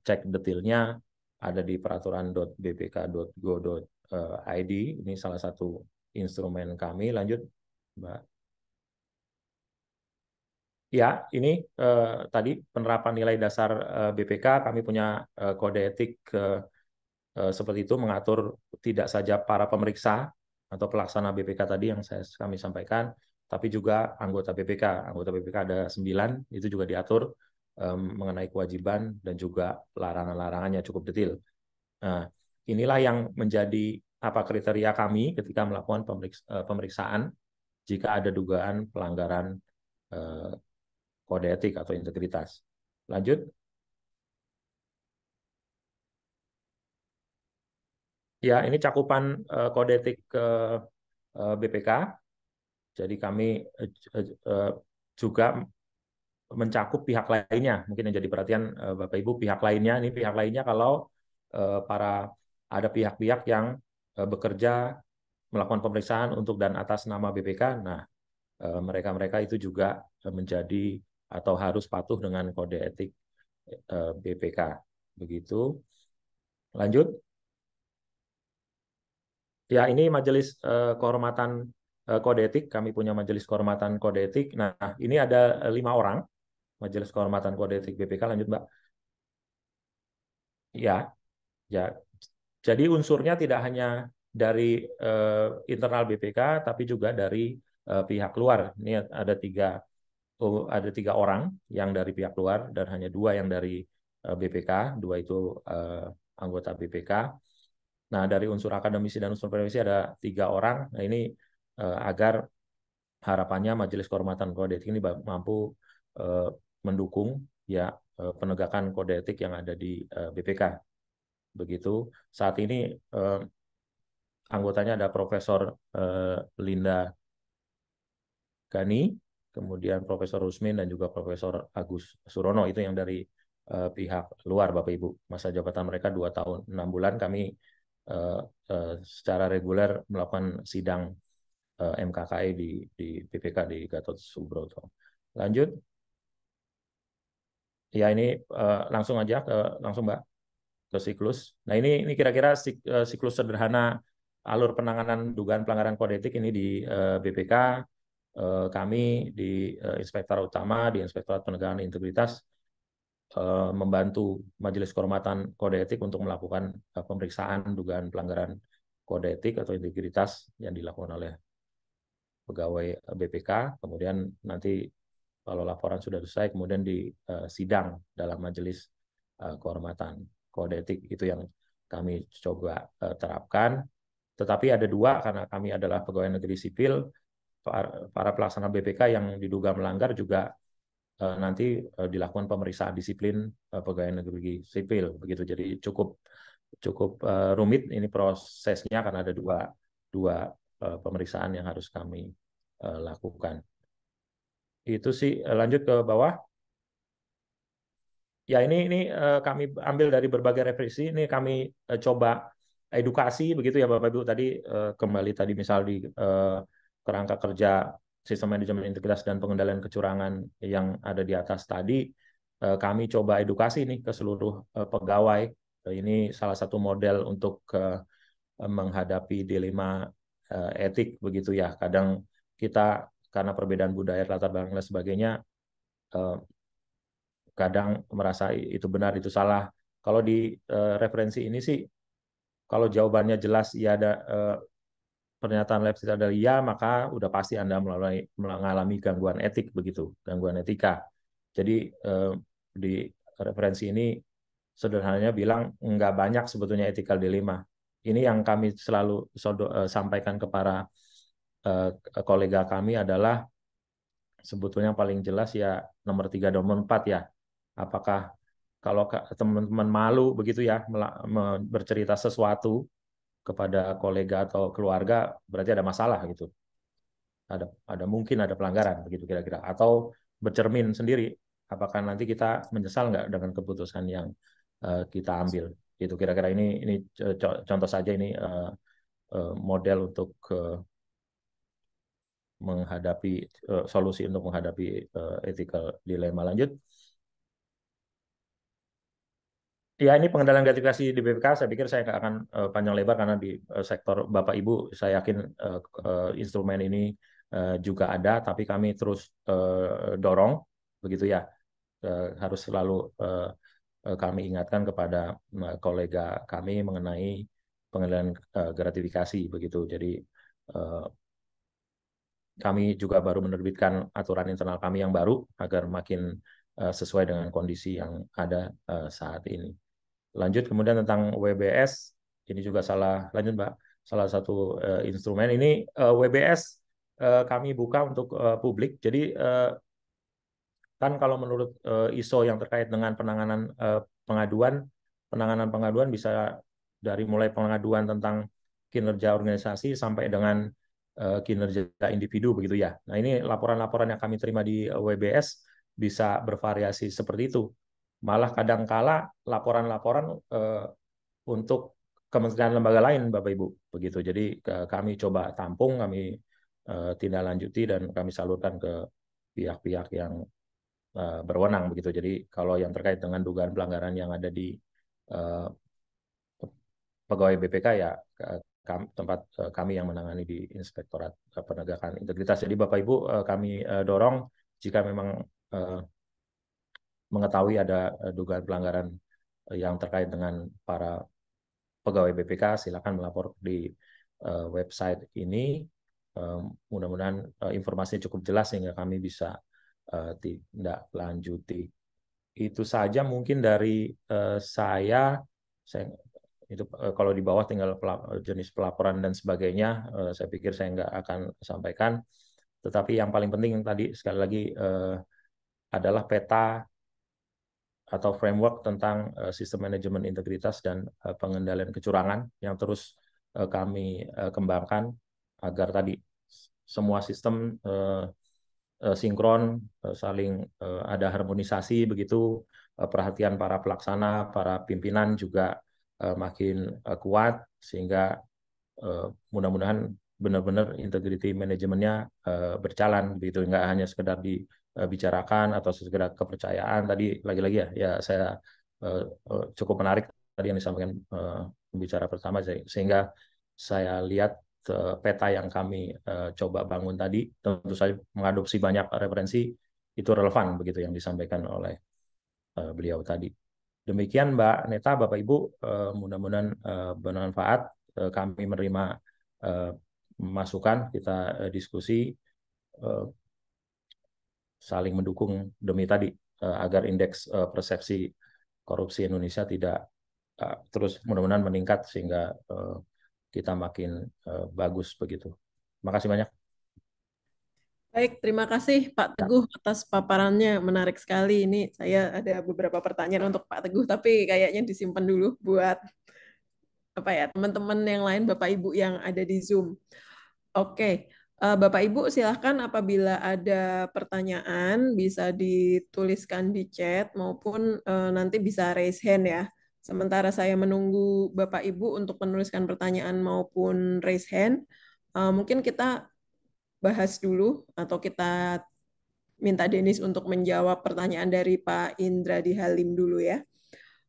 cek detailnya ada di peraturan.bpk.go.id. Ini salah satu instrumen kami. Lanjut, Mbak. Ya, ini tadi penerapan nilai dasar BPK. Kami punya kode etik seperti itu, mengatur tidak saja para pemeriksa atau pelaksana BPK tadi yang kami sampaikan, tapi juga anggota BPK. Anggota BPK ada 9, itu juga diatur mengenai kewajiban dan juga larangan-larangannya cukup detail. Nah, inilah yang menjadi kriteria kami ketika melakukan pemeriksaan jika ada dugaan pelanggaran kode etik atau integritas. Lanjut. Ya, ini cakupan kode etik BPK. Jadi kami juga mencakup pihak lainnya. Mungkin yang jadi perhatian Bapak Ibu, pihak lainnya. Ini pihak lainnya kalau ada pihak-pihak yang bekerja melakukan pemeriksaan untuk dan atas nama BPK. Nah, mereka-mereka itu juga menjadi atau harus patuh dengan kode etik BPK. Begitu. Lanjut. Ya, ini majelis kehormatan kode etik. Kami punya majelis kehormatan kode etik. Nah, ini ada 5 orang majelis kehormatan kode etik BPK. Lanjut, Mbak. Ya, ya. Jadi unsurnya tidak hanya dari internal BPK, tapi juga dari pihak luar. Ini ada tiga orang yang dari pihak luar dan hanya 2 yang dari BPK. 2 itu anggota BPK. Nah, dari unsur akademisi dan unsur profesi ada 3 orang. Nah, ini agar harapannya Majelis Kehormatan Kode Etik ini mampu mendukung ya penegakan kode etik yang ada di BPK. Begitu. Saat ini anggotanya ada Profesor Linda Gani, kemudian Profesor Rusmin dan juga Profesor Agus Surono, itu yang dari pihak luar Bapak Ibu. Masa jabatan mereka 2 tahun 6 bulan. Kami secara reguler melakukan sidang MKKE di PPK di Gatot Subroto. Lanjut. Ya, ini langsung aja langsung Mbak ke siklus. Nah, ini kira-kira siklus sederhana alur penanganan dugaan pelanggaran kode etik ini di BPK. Kami di Inspektorat Utama, di Inspektorat Penegakan Integritas, membantu Majelis Kehormatan Kode Etik untuk melakukan pemeriksaan dugaan pelanggaran kode etik atau integritas yang dilakukan oleh pegawai BPK. Kemudian nanti kalau laporan sudah selesai, kemudian disidang dalam Majelis Kehormatan Kode Etik. Itu yang kami coba terapkan. Tetapi ada 2, karena kami adalah pegawai negeri sipil, para pelaksana BPK yang diduga melanggar juga nanti dilakukan pemeriksaan disiplin pegawai negeri sipil, begitu. Jadi cukup rumit ini prosesnya, karena ada dua pemeriksaan yang harus kami lakukan. Itu sih. Lanjut ke bawah. Ya, ini kami ambil dari berbagai referensi. Ini kami coba edukasi, begitu ya Bapak Ibu. Tadi kembali tadi misal di kerangka kerja sistem manajemen integritas dan pengendalian kecurangan yang ada di atas tadi, kami coba edukasi nih ke seluruh pegawai. Ini salah satu model untuk menghadapi dilema etik, begitu ya. Kadang kita karena perbedaan budaya, latar belakang dan sebagainya, kadang merasa itu benar, itu salah. Kalau di referensi ini sih, kalau jawabannya jelas ya, ada pernyataan lab adalah iya, maka udah pasti Anda mengalami gangguan etik, begitu, gangguan etika. Jadi di referensi ini sederhananya bilang nggak banyak sebetulnya ethical dilemma. Ini yang kami selalu sampaikan kepada kolega kami adalah sebetulnya paling jelas ya nomor 3 dan nomor 4 ya. Apakah kalau teman-teman malu begitu ya bercerita sesuatu kepada kolega atau keluarga, berarti ada masalah gitu. Mungkin ada pelanggaran begitu kira-kira. Atau bercermin sendiri, apakah nanti kita menyesal nggak dengan keputusan yang kita ambil. Gitu kira-kira. Ini contoh saja, ini model untuk menghadapi solusi untuk menghadapi ethical dilemma. Lanjut. Ya, ini pengendalian gratifikasi di BPK, saya pikir saya nggak akan panjang lebar, karena di sektor Bapak Ibu, saya yakin instrumen ini juga ada, tapi kami terus dorong, begitu ya. Harus selalu kami ingatkan kepada kolega kami mengenai pengendalian gratifikasi, begitu. Jadi kami juga baru menerbitkan aturan internal kami yang baru, agar makin sesuai dengan kondisi yang ada saat ini. Lanjut, kemudian tentang WBS, ini juga lanjut Mbak, salah satu instrumen. Ini WBS kami buka untuk publik. Jadi kan kalau menurut ISO yang terkait dengan penanganan pengaduan bisa dari mulai pengaduan tentang kinerja organisasi sampai dengan kinerja individu, begitu ya. Nah, ini laporan-laporan yang kami terima di WBS bisa bervariasi seperti itu. Malah kadangkala laporan-laporan untuk kementerian lembaga lain, Bapak Ibu, begitu. Jadi kami coba tampung, kami tindak lanjuti, dan kami salurkan ke pihak-pihak yang berwenang, begitu. Jadi kalau yang terkait dengan dugaan pelanggaran yang ada di pegawai BPK ya tempat kami yang menangani di Inspektorat Penegakan Integritas. Jadi Bapak Ibu, kami dorong jika memang mengetahui ada dugaan pelanggaran yang terkait dengan para pegawai BPK, silakan melapor di website ini. Mudah-mudahan informasinya cukup jelas sehingga kami bisa tindak lanjuti. Itu saja mungkin dari saya itu kalau di bawah tinggal jenis pelaporan dan sebagainya, saya pikir saya nggak akan sampaikan. Tetapi yang paling penting tadi sekali lagi adalah peta atau framework tentang sistem manajemen integritas dan pengendalian kecurangan yang terus kami kembangkan agar tadi semua sistem sinkron, saling ada harmonisasi begitu, perhatian para pelaksana, para pimpinan juga makin kuat, sehingga mudah-mudahan benar-benar integrity manajemennya berjalan begitu, nggak hanya sekedar dibicarakan atau sekedar kepercayaan. Tadi lagi-lagi ya saya cukup menarik tadi yang disampaikan pembicara pertama, sehingga saya lihat peta yang kami coba bangun tadi, tentu saja mengadopsi banyak referensi, itu relevan begitu yang disampaikan oleh beliau tadi. Demikian Mbak Neta, Bapak Ibu, mudah-mudahan bermanfaat. Kami menerima masukan, kita diskusi, saling mendukung demi tadi agar indeks persepsi korupsi Indonesia tidak terus mudah-mudahan meningkat, sehingga kita makin bagus begitu. Terima kasih banyak. Baik, terima kasih Pak Teguh atas paparannya, menarik sekali. Ini saya ada beberapa pertanyaan untuk Pak Teguh, tapi kayaknya disimpan dulu buat teman-teman yang lain, Bapak Ibu yang ada di Zoom. Oke, Bapak Ibu silahkan apabila ada pertanyaan bisa dituliskan di chat maupun nanti bisa raise hand ya. Sementara saya menunggu Bapak Ibu untuk menuliskan pertanyaan maupun raise hand, mungkin kita bahas dulu atau kita minta Denis untuk menjawab pertanyaan dari Pak Indra di Halim dulu ya.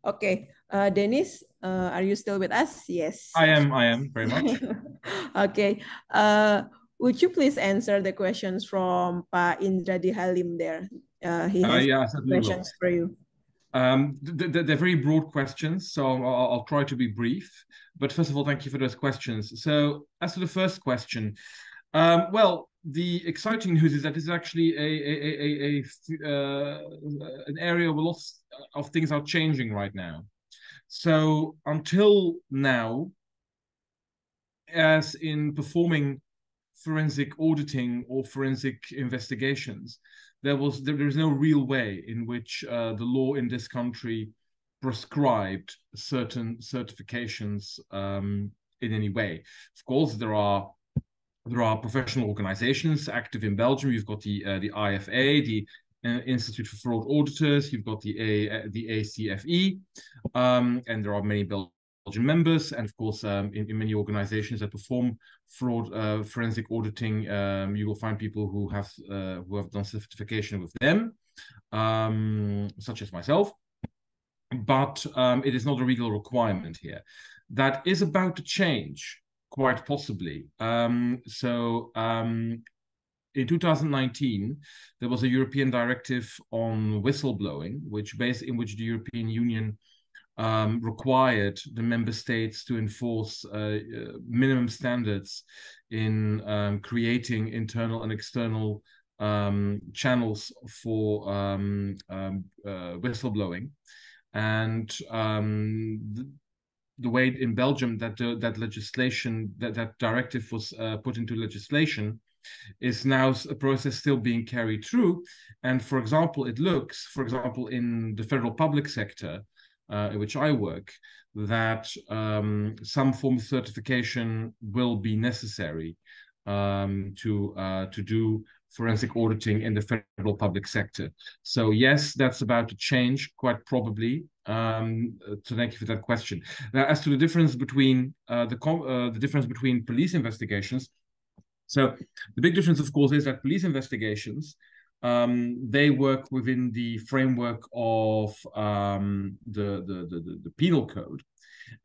Oke, Denis, are you still with us? Yes. I am very much. Okay. Would you please answer the questions from Pak Indra di Halim there? He has questions for you. They're very broad questions, so I'll try to be brief. But first of all, thank you for those questions. So as to the first question, well, the exciting news is that this is actually an area where lots of things are changing right now. So until now, as in performing forensic auditing or forensic investigations, there is no real way in which the law in this country prescribed certain certifications in any way. Of course, there are professional organizations active in Belgium. You've got the IFA, the Institute for Fraud Auditors. You've got the ACFE, and there are many Belgian members, and of course, in many organizations that perform fraud forensic auditing, you will find people who have done certification with them, such as myself. But it is not a legal requirement here. That is about to change, quite possibly. In 2019, there was a European directive on whistleblowing, in which the European Union required the member states to enforce minimum standards in creating internal and external channels for whistleblowing. And the way in Belgium that that directive was put into legislation is now a process still being carried through. And for example, it looks, for example, in the federal public sector, in which I work, that some form of certification will be necessary to do forensic auditing in the federal public sector. So yes, that's about to change, quite probably. So thank you for that question. Now, as to the difference between police investigations, so the big difference, of course, is that police investigations, they work within the framework of the penal code.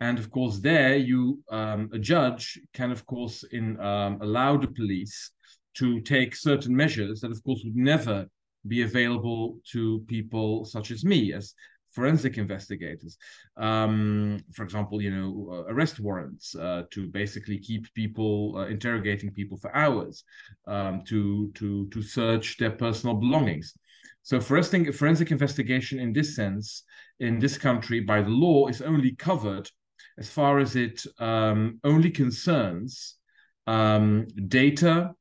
And of course, there a judge can, of course, allow the police to take certain measures that, of course, would never be available to people such as me as forensic investigators. For example, arrest warrants to basically keep people, interrogating people for hours, to search their personal belongings. So forensic investigation in this sense, in this country, by the law, is only covered as far as it only concerns data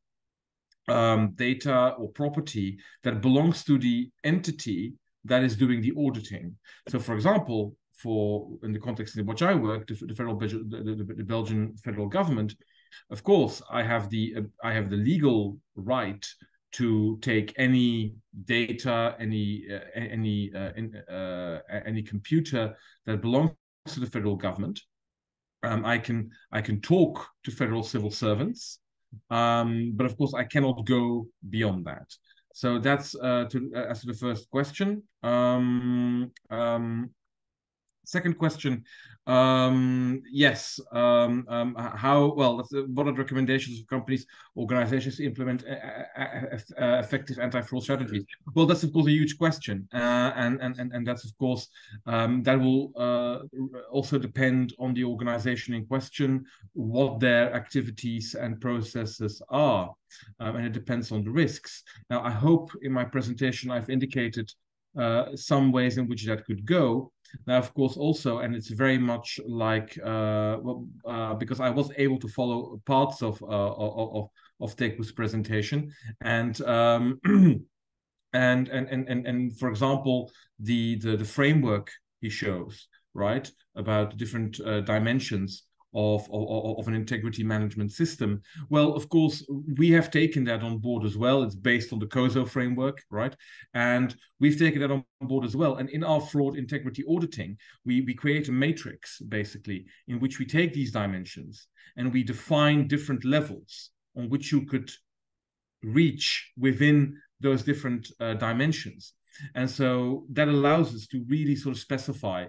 or property that belongs to the entity that is doing the auditing. So, for example, in the context in which I work, the Belgian federal government, of course, I have the legal right to take any data, any computer that belongs to the federal government. I can talk to federal civil servants, but of course I cannot go beyond that. So that's as to the first question. Second question, yes, how, well, what are the recommendations of companies, organizations to implement effective anti-fraud strategies? Well, that's of course a huge question, and that's of course, that will also depend on the organization in question, what their activities and processes are, and it depends on the risks. Now, I hope in my presentation I've indicated some ways in which that could go. Now, of course, also, and it's very much like because I was able to follow parts of Teguh's presentation, and and for example, the framework he shows, right, about different dimensions of an integrity management system. Well, of course, we have taken that on board as well. It's based on the COSO framework, right? And we've taken that on board as well. And in our fraud integrity auditing, we create a matrix, basically, in which we take these dimensions and we define different levels on which you could reach within those different dimensions. And so that allows us to really sort of specify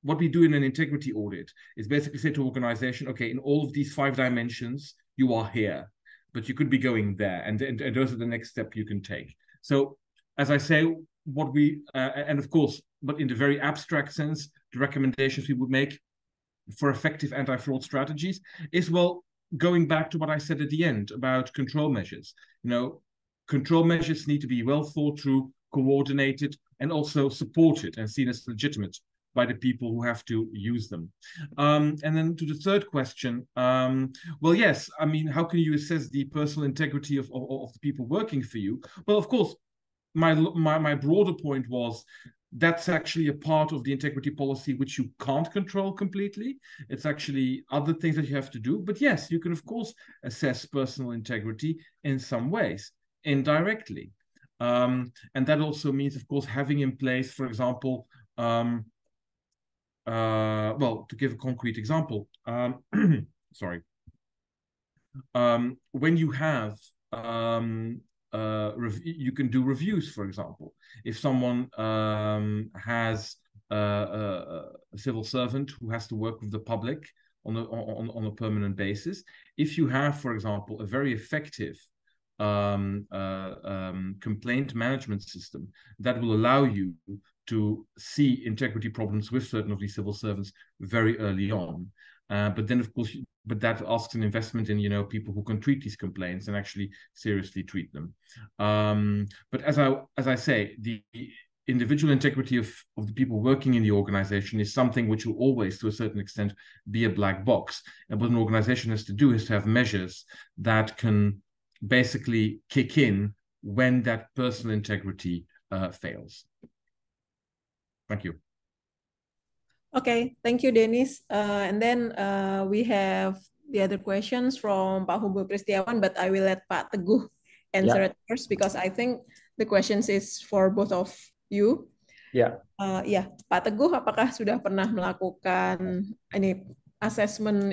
what we do in an integrity audit is basically say to an organization, okay, in all of these 5 dimensions, you are here, but you could be going there. And those are the next step you can take. So as I say, what we, and of course, but in the very abstract sense, the recommendations we would make for effective anti-fraud strategies is, well, going back to what I said at the end about control measures. You know, control measures need to be well thought through, coordinated, and also supported and seen as legitimate by the people who have to use them. And then to the third question, well, yes, I mean, how can you assess the personal integrity of the people working for you? Well, of course, my broader point was that's actually a part of the integrity policy which you can't control completely. It's actually other things that you have to do. But yes, you can, of course, assess personal integrity in some ways, indirectly. And that also means, of course, having in place, for example, well, to give a concrete example, sorry, when you have, you can do reviews, for example. If someone has a civil servant who has to work with the public on a permanent basis, if you have, for example, a very effective complaint management system that will allow you to see integrity problems with certain of these civil servants very early on. But then, of course, but that asks an investment in, you know, people who can treat these complaints and actually seriously treat them. But as I say, the individual integrity of the people working in the organization is something which will always, to a certain extent, be a black box. And what an organization has to do is to have measures that can basically kick in when that personal integrity fails. Thank you. Okay, thank you, Dennis. And then we have the other questions from Pak Humbul Kristiawan, but I will let Pak Teguh answer it first because I think the questions is for both of you. Ya. Ya, Pak Teguh, apakah sudah pernah melakukan ini assessment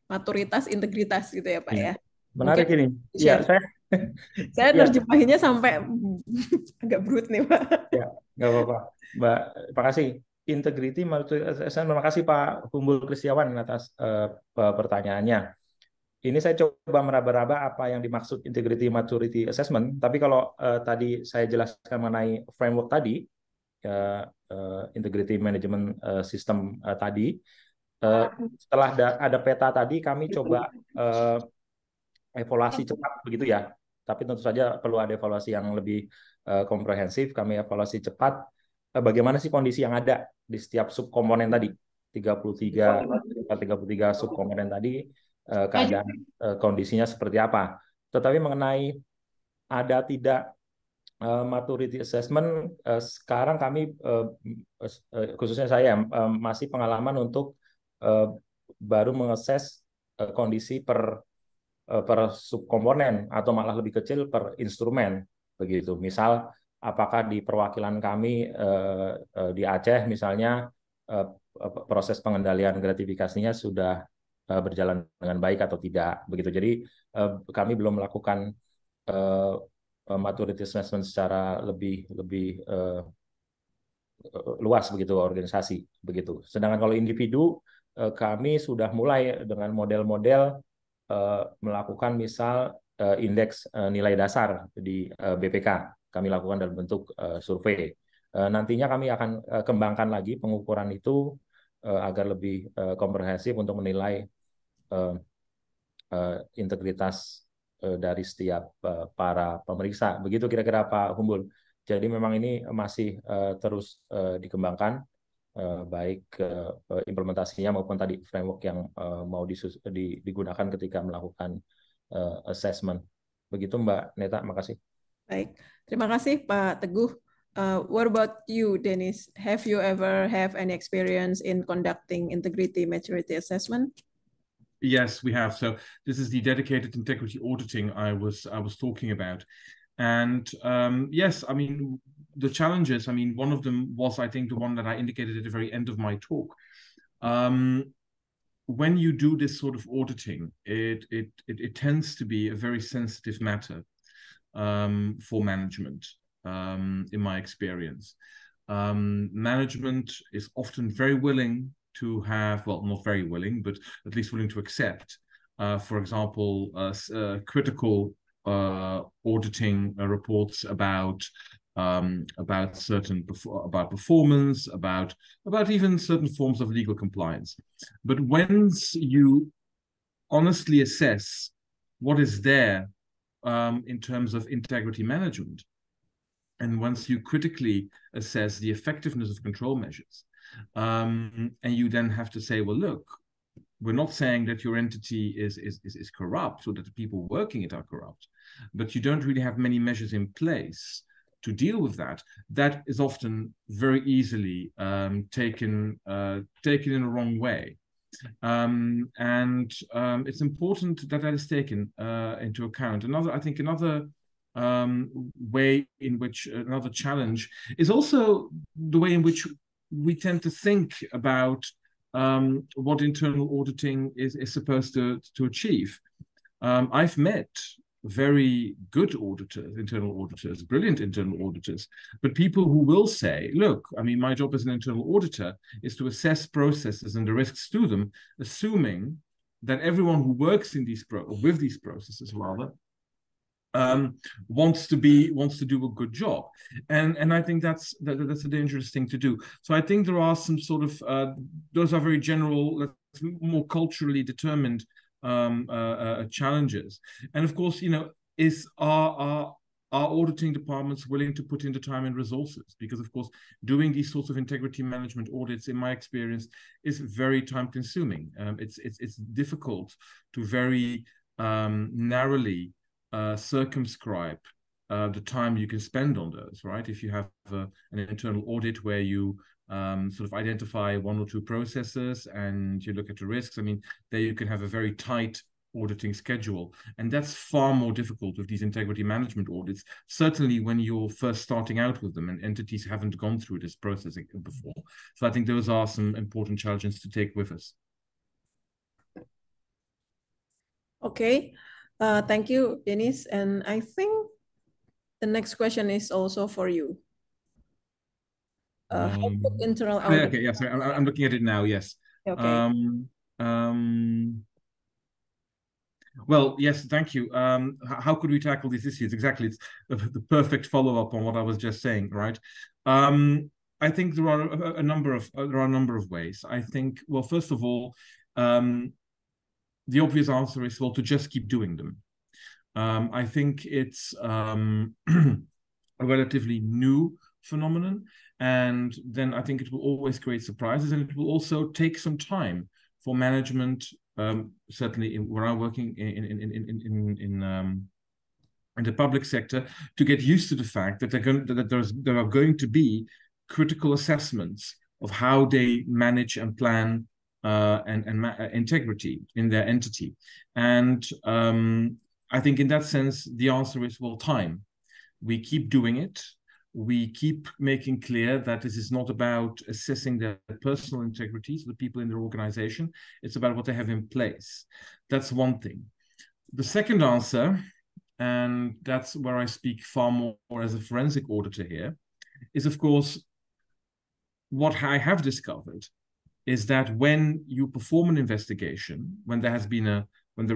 maturitas integritas gitu ya, Pak ya? Menarik Mungkin ini. Ya, saya nerjemahinnya sampai agak brut nih, Pak. Ya, nggak apa-apa. Mbak, terima kasih. Integrity, terima kasih Pak Humbul Kristiawan atas pertanyaannya. Ini saya coba meraba-raba apa yang dimaksud integrity maturity assessment. Tapi kalau tadi saya jelaskan mengenai framework tadi, integrity management system tadi, setelah ada peta tadi, kami coba evaluasi cepat begitu ya. Tapi tentu saja perlu ada evaluasi yang lebih komprehensif. Kami evaluasi cepat bagaimana sih kondisi yang ada di setiap subkomponen tadi. 33 subkomponen tadi, keadaan kondisinya seperti apa. Tetapi mengenai ada tidak maturity assessment, sekarang kami khususnya saya masih pengalaman untuk baru mengakses kondisi per per subkomponen atau malah lebih kecil per instrumen begitu. Misal apakah di perwakilan kami di Aceh misalnya proses pengendalian gratifikasinya sudah berjalan dengan baik atau tidak begitu. Jadi kami belum melakukan maturity assessment secara lebih luas begitu organisasi begitu. Sedangkan kalau individu kami sudah mulai dengan model-model melakukan misal indeks nilai dasar di BPK. Kami lakukan dalam bentuk survei. Nantinya kami akan kembangkan lagi pengukuran itu agar lebih komprehensif untuk menilai integritas dari setiap para pemeriksa. Begitu kira-kira Pak Humbul. Jadi memang ini masih terus dikembangkan, baik implementasinya maupun tadi framework yang mau digunakan ketika melakukan assessment. Begitu Mbak Neta, makasih. Baik, terima kasih Pak Teguh. What about you, Dennis? Have you ever have any experience in conducting integrity maturity assessment? Yes, we have. So this is the dedicated integrity auditing I was talking about. And yes, I mean, the challenges, I mean, one of them was, I think, the one that I indicated at the very end of my talk. When you do this sort of auditing, it tends to be a very sensitive matter for management, in my experience. Management is often very willing to have, well, not very willing, but at least willing to accept, for example, critical auditing reports about performance, about even certain forms of legal compliance. But once you honestly assess what is there in terms of integrity management, and once you critically assess the effectiveness of control measures, and you then have to say, well, look, we're not saying that your entity is corrupt or that the people working it are corrupt, but you don't really have many measures in place to deal with that. That is often very easily taken in a wrong way. And it's important that that is taken into account. Another way in which, another challenge is also the way in which we tend to think about what internal auditing is supposed to achieve. I've met very good auditors, internal auditors, brilliant internal auditors, but people who will say, look, I mean, my job as an internal auditor is to assess processes and the risks to them, assuming that everyone who works in with these processes rather wants to do a good job, and I think that's a dangerous thing to do. So I think there are some sort of those are very general, more culturally determined challenges. And of course, you know, are auditing departments willing to put in the time and resources? Because of course, doing these sorts of integrity management audits, in my experience, is very time consuming. It's difficult to very narrowly circumscribe the time you can spend on those, right? If you have an internal audit where you sort of identify one or two processes and you look at the risks, I mean, there you can have a very tight auditing schedule. And that's far more difficult with these integrity management audits, certainly when you're first starting out with them and entities haven't gone through this process before. So I think those are some important challenges to take with us. Okay. Thank you, Dennis. And I think the next question is also for you. How could internal audit... Okay, yeah, sorry, I'm looking at it now, yes. Okay. Well, yes, thank you. How could we tackle these issues? Exactly, it's the perfect follow-up on what I was just saying, right? I think there are a number of ways. I think, well, first of all, the obvious answer is, well, to just keep doing them. I think it's a relatively new phenomenon, and then I think it will always create surprises, and it will also take some time for management, certainly where I'm working in the public sector, to get used to the fact that there are going to be critical assessments of how they manage and plan and integrity in their entity. And I think in that sense, the answer is, well, time. We keep doing it. We keep making clear that this is not about assessing their personal integrities of the people in their organization. It's about what they have in place. That's one thing. The second answer, and that's where I speak far more as a forensic auditor here, is, of course, what I have discovered is that when you perform an investigation, when there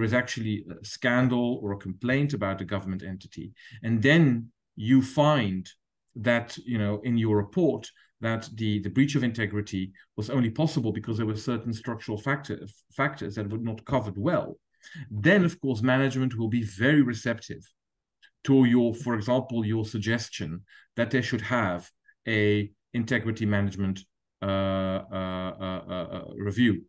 is actually a scandal or a complaint about a government entity, and then you find that, in your report, that the breach of integrity was only possible because there were certain structural factors that were not covered well, then, of course, management will be very receptive to for example, your suggestion that they should have a integrity management review.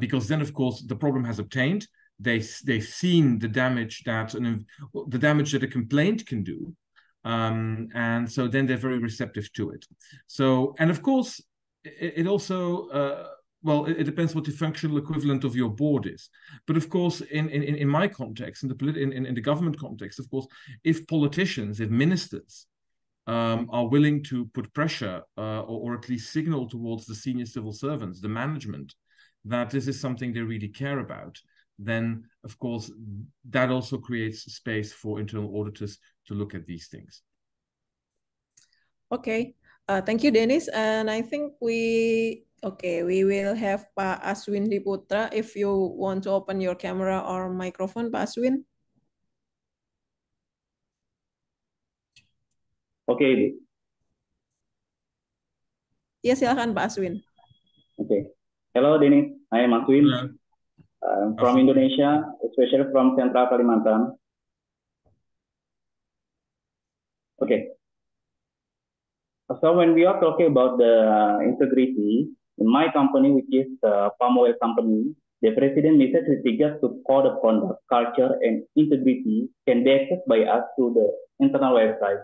Because then, of course, the problem has obtained. They've seen the damage that a complaint can do, and so then they're very receptive to it. So, and of course, it also it depends what the functional equivalent of your board is. But of course, in my context, in the government context, of course, if politicians, if ministers are willing to put pressure or at least signal towards the senior civil servants, the management, that this is something they really care about, then, of course, that also creates space for internal auditors to look at these things. Okay, thank you, Dennis. And I think we will have Pak Aswin Diputra. If you want to open your camera or microphone, Pak Aswin. Okay. Ya, silakan Pak Aswin. Okay. Hello, Dennis. I am Aswin. Hello. From Indonesia, especially from Central Kalimantan. Okay. So when we are talking about the integrity, in my company, which is the palm oil company, the president message with regards to code of conduct, culture, and integrity can be accessed by us through the internal website.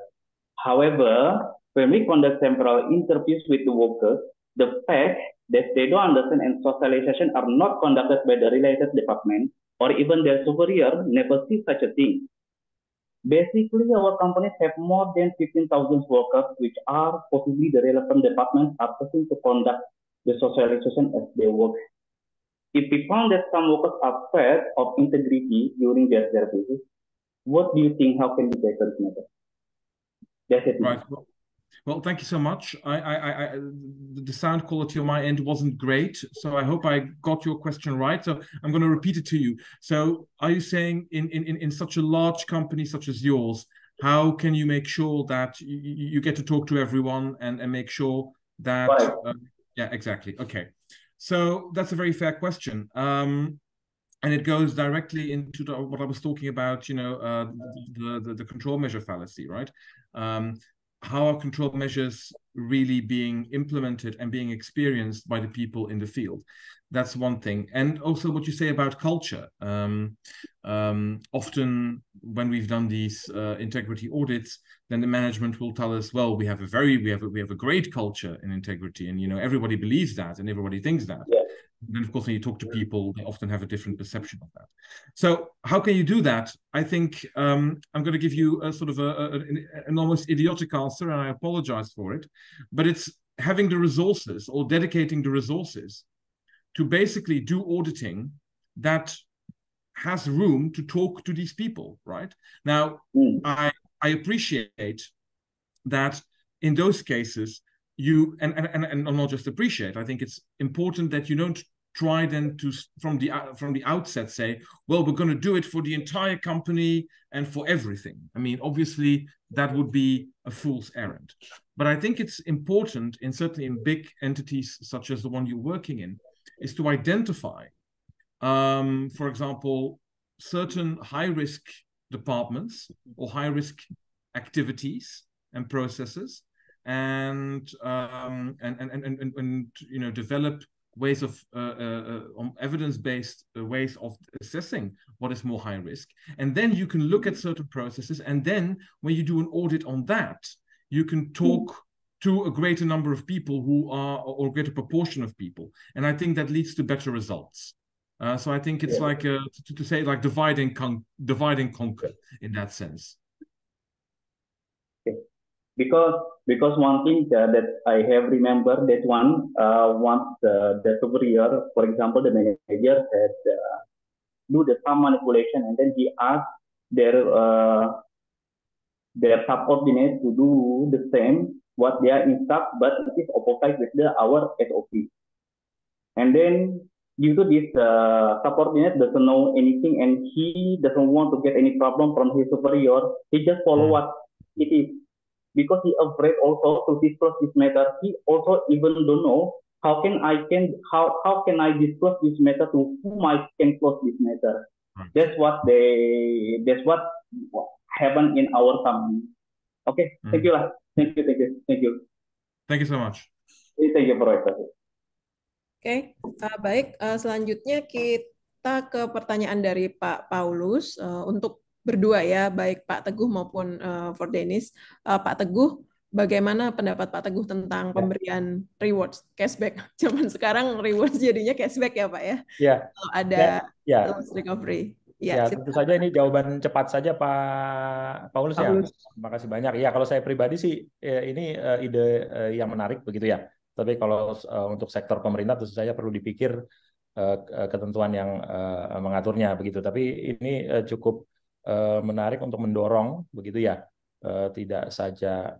However, when we conduct several interviews with the workers, the fact that they don't understand and socialization are not conducted by the related department or even their superior never see such a thing. Basically, our companies have more than 15,000 workers, which are possibly the relevant departments are supposed to conduct the socialization as they work. If we found that some workers are afraid of integrity during their services, what do you think? How can we tackle this matter? That's it. Right. Well, thank you so much. The sound quality on my end wasn't great, so I hope I got your question right. So I'm going to repeat it to you. So are you saying in such a large company such as yours, how can you make sure that you get to talk to everyone and make sure that... Right. Yeah, exactly. Okay. So that's a very fair question. And it goes directly into what I was talking about, the control measure fallacy, right? How are control measures really being implemented and being experienced by the people in the field? That's one thing. And also what you say about culture. Often when we've done these integrity audits, then the management will tell us, well, we have a great culture in integrity, and everybody believes that and everybody thinks that. Yeah. And then, of course, when you talk to people, they often have a different perception of that. So how can you do that? I think I'm going to give you a sort of an almost idiotic answer, and I apologize for it. But it's having the resources or dedicating the resources to basically do auditing that has room to talk to these people, right? Now, I appreciate that in those cases, and not just appreciate, I think it's important that you don't try then to, from the outset, say, well, we're going to do it for the entire company and for everything. I mean, obviously, that would be a fool's errand. But I think it's important, certainly in big entities such as the one you're working in, is to identify, for example, certain high-risk departments or high-risk activities and processes, and develop ways of evidence-based ways of assessing what is more high risk. And then you can look at certain processes, and then when you do an audit on that, you can talk to a greater number of people who are, or a greater proportion of people. And I think that leads to better results. So I think it's like to say like divide and conquer in that sense. Okay. Because one thing that I have remembered that once the superior, for example, the manager had do the some manipulation, and then he asked their subordinates to do the same what they are instruct, but it is opposite with our SOP. And then due to this, subordinate doesn't know anything, and he doesn't want to get any problem from his superior. He just follow what it is, because he afraid also to disclose this matter. He also even don't know how can I disclose this matter to whom I can close this matter. That's what happened in our company. Okay, thank you lah. Thank you. Thank you so much. Thank you, Professor. Oke, baik. Selanjutnya kita ke pertanyaan dari Pak Paulus untuk berdua ya, baik Pak Teguh maupun for Dennis. Pak Teguh, bagaimana pendapat Pak Teguh tentang pemberian rewards, cashback? Zaman sekarang rewards jadinya cashback ya Pak ya? Ya. Kalau ada loss recovery. Ya, tentu saja ini jawaban cepat saja Pak Paulus ya. Terima kasih banyak. Ya, kalau saya pribadi sih ini ide yang menarik begitu ya. Tapi kalau untuk sektor pemerintah tentu saja perlu dipikir ketentuan yang mengaturnya begitu. Tapi ini cukup menarik untuk mendorong begitu ya. Tidak saja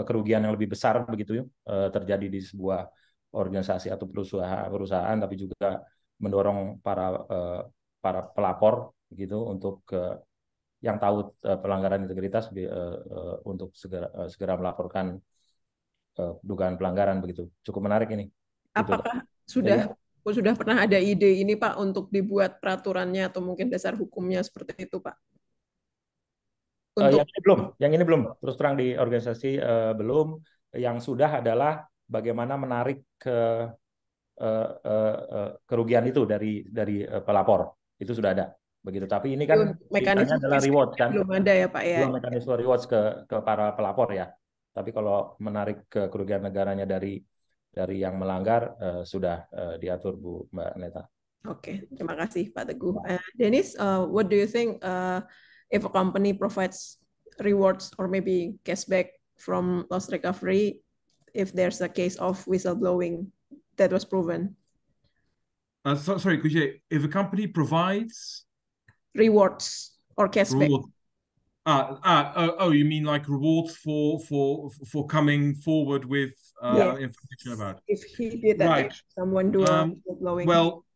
kerugian yang lebih besar begitu terjadi di sebuah organisasi atau perusahaan, tapi juga mendorong para pelapor gitu untuk yang tahu pelanggaran integritas untuk segera melaporkan dugaan pelanggaran begitu. Cukup menarik ini. Apakah sudah pernah ada ide ini Pak untuk dibuat peraturannya atau mungkin dasar hukumnya seperti itu Pak? Yang ini belum. Terus terang di organisasi belum. Yang sudah adalah bagaimana menarik kerugian itu dari pelapor. Itu sudah ada begitu. Tapi ini kan mekanisme adalah reward kan. Belum ada ya Pak ya. Belum mekanisme rewards ke para pelapor ya. Tapi kalau menarik kerugian negaranya dari yang melanggar sudah diatur Mbak Neta. Oke, terima kasih Pak Teguh. Dennis, what do you think if a company provides rewards or maybe cashback from loss recovery if there's a case of whistleblowing that was proven? Sorry, could you say, if a company provides rewards or cashback? You mean like rewards for coming forward with information about? If he did that, right. Someone do whistleblowing. Well,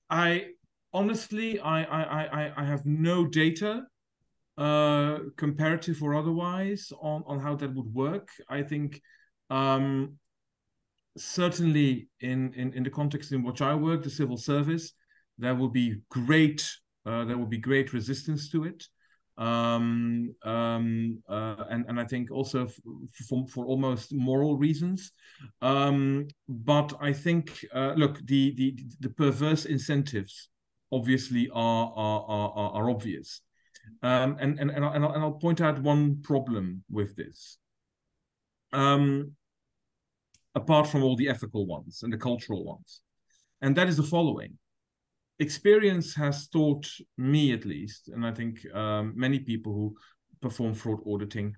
I honestly have no data, comparative or otherwise, on how that would work. I think certainly in the context in which I work, the civil service, there will be great resistance to it. And I think also for almost moral reasons. But I think look, the perverse incentives obviously are obvious. And I'll point out one problem with this. Apart from all the ethical ones and the cultural ones, and that is the following. Experience has taught me, at least, and I think many people who perform fraud auditing,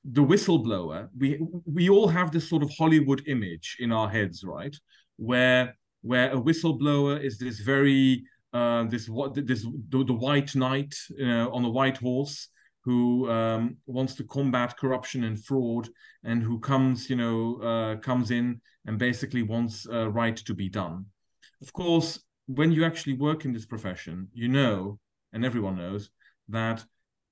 the whistleblower, we all have this sort of Hollywood image in our heads, right? Where a whistleblower is this very the white knight on a white horse who wants to combat corruption and fraud, and who comes in and basically wants right to be done. Of course, when you actually work in this profession, you know, and everyone knows, that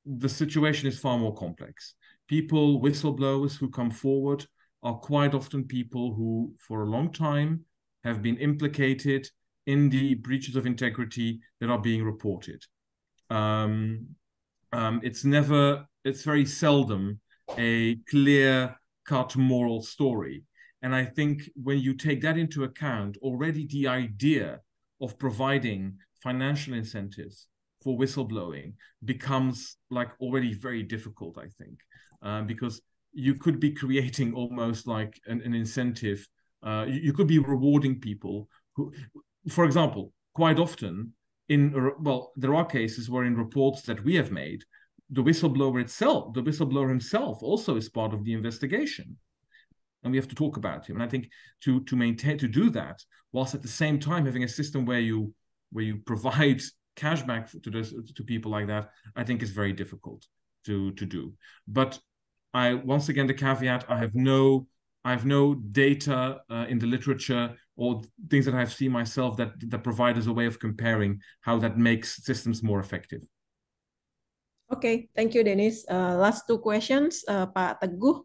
the situation is far more complex. People, whistleblowers who come forward, are quite often people who, for a long time, have been implicated in the breaches of integrity that are being reported. It's very seldom a clear-cut moral story. And I think when you take that into account, already the idea of providing financial incentives for whistleblowing becomes like already very difficult, I think, because you could be creating almost like an incentive. You could be rewarding people who, for example, quite often there are cases where in reports that we have made, the whistleblower himself also is part of the investigation. And we have to talk about him. And I think to do that, whilst at the same time having a system where you provide cashback to people like that, I think is very difficult to do. But once again, the caveat, I have no data in the literature or things that I've seen myself that provide us a way of comparing how that makes systems more effective. Okay, thank you, Dennis. Last two questions, Pak Teguh.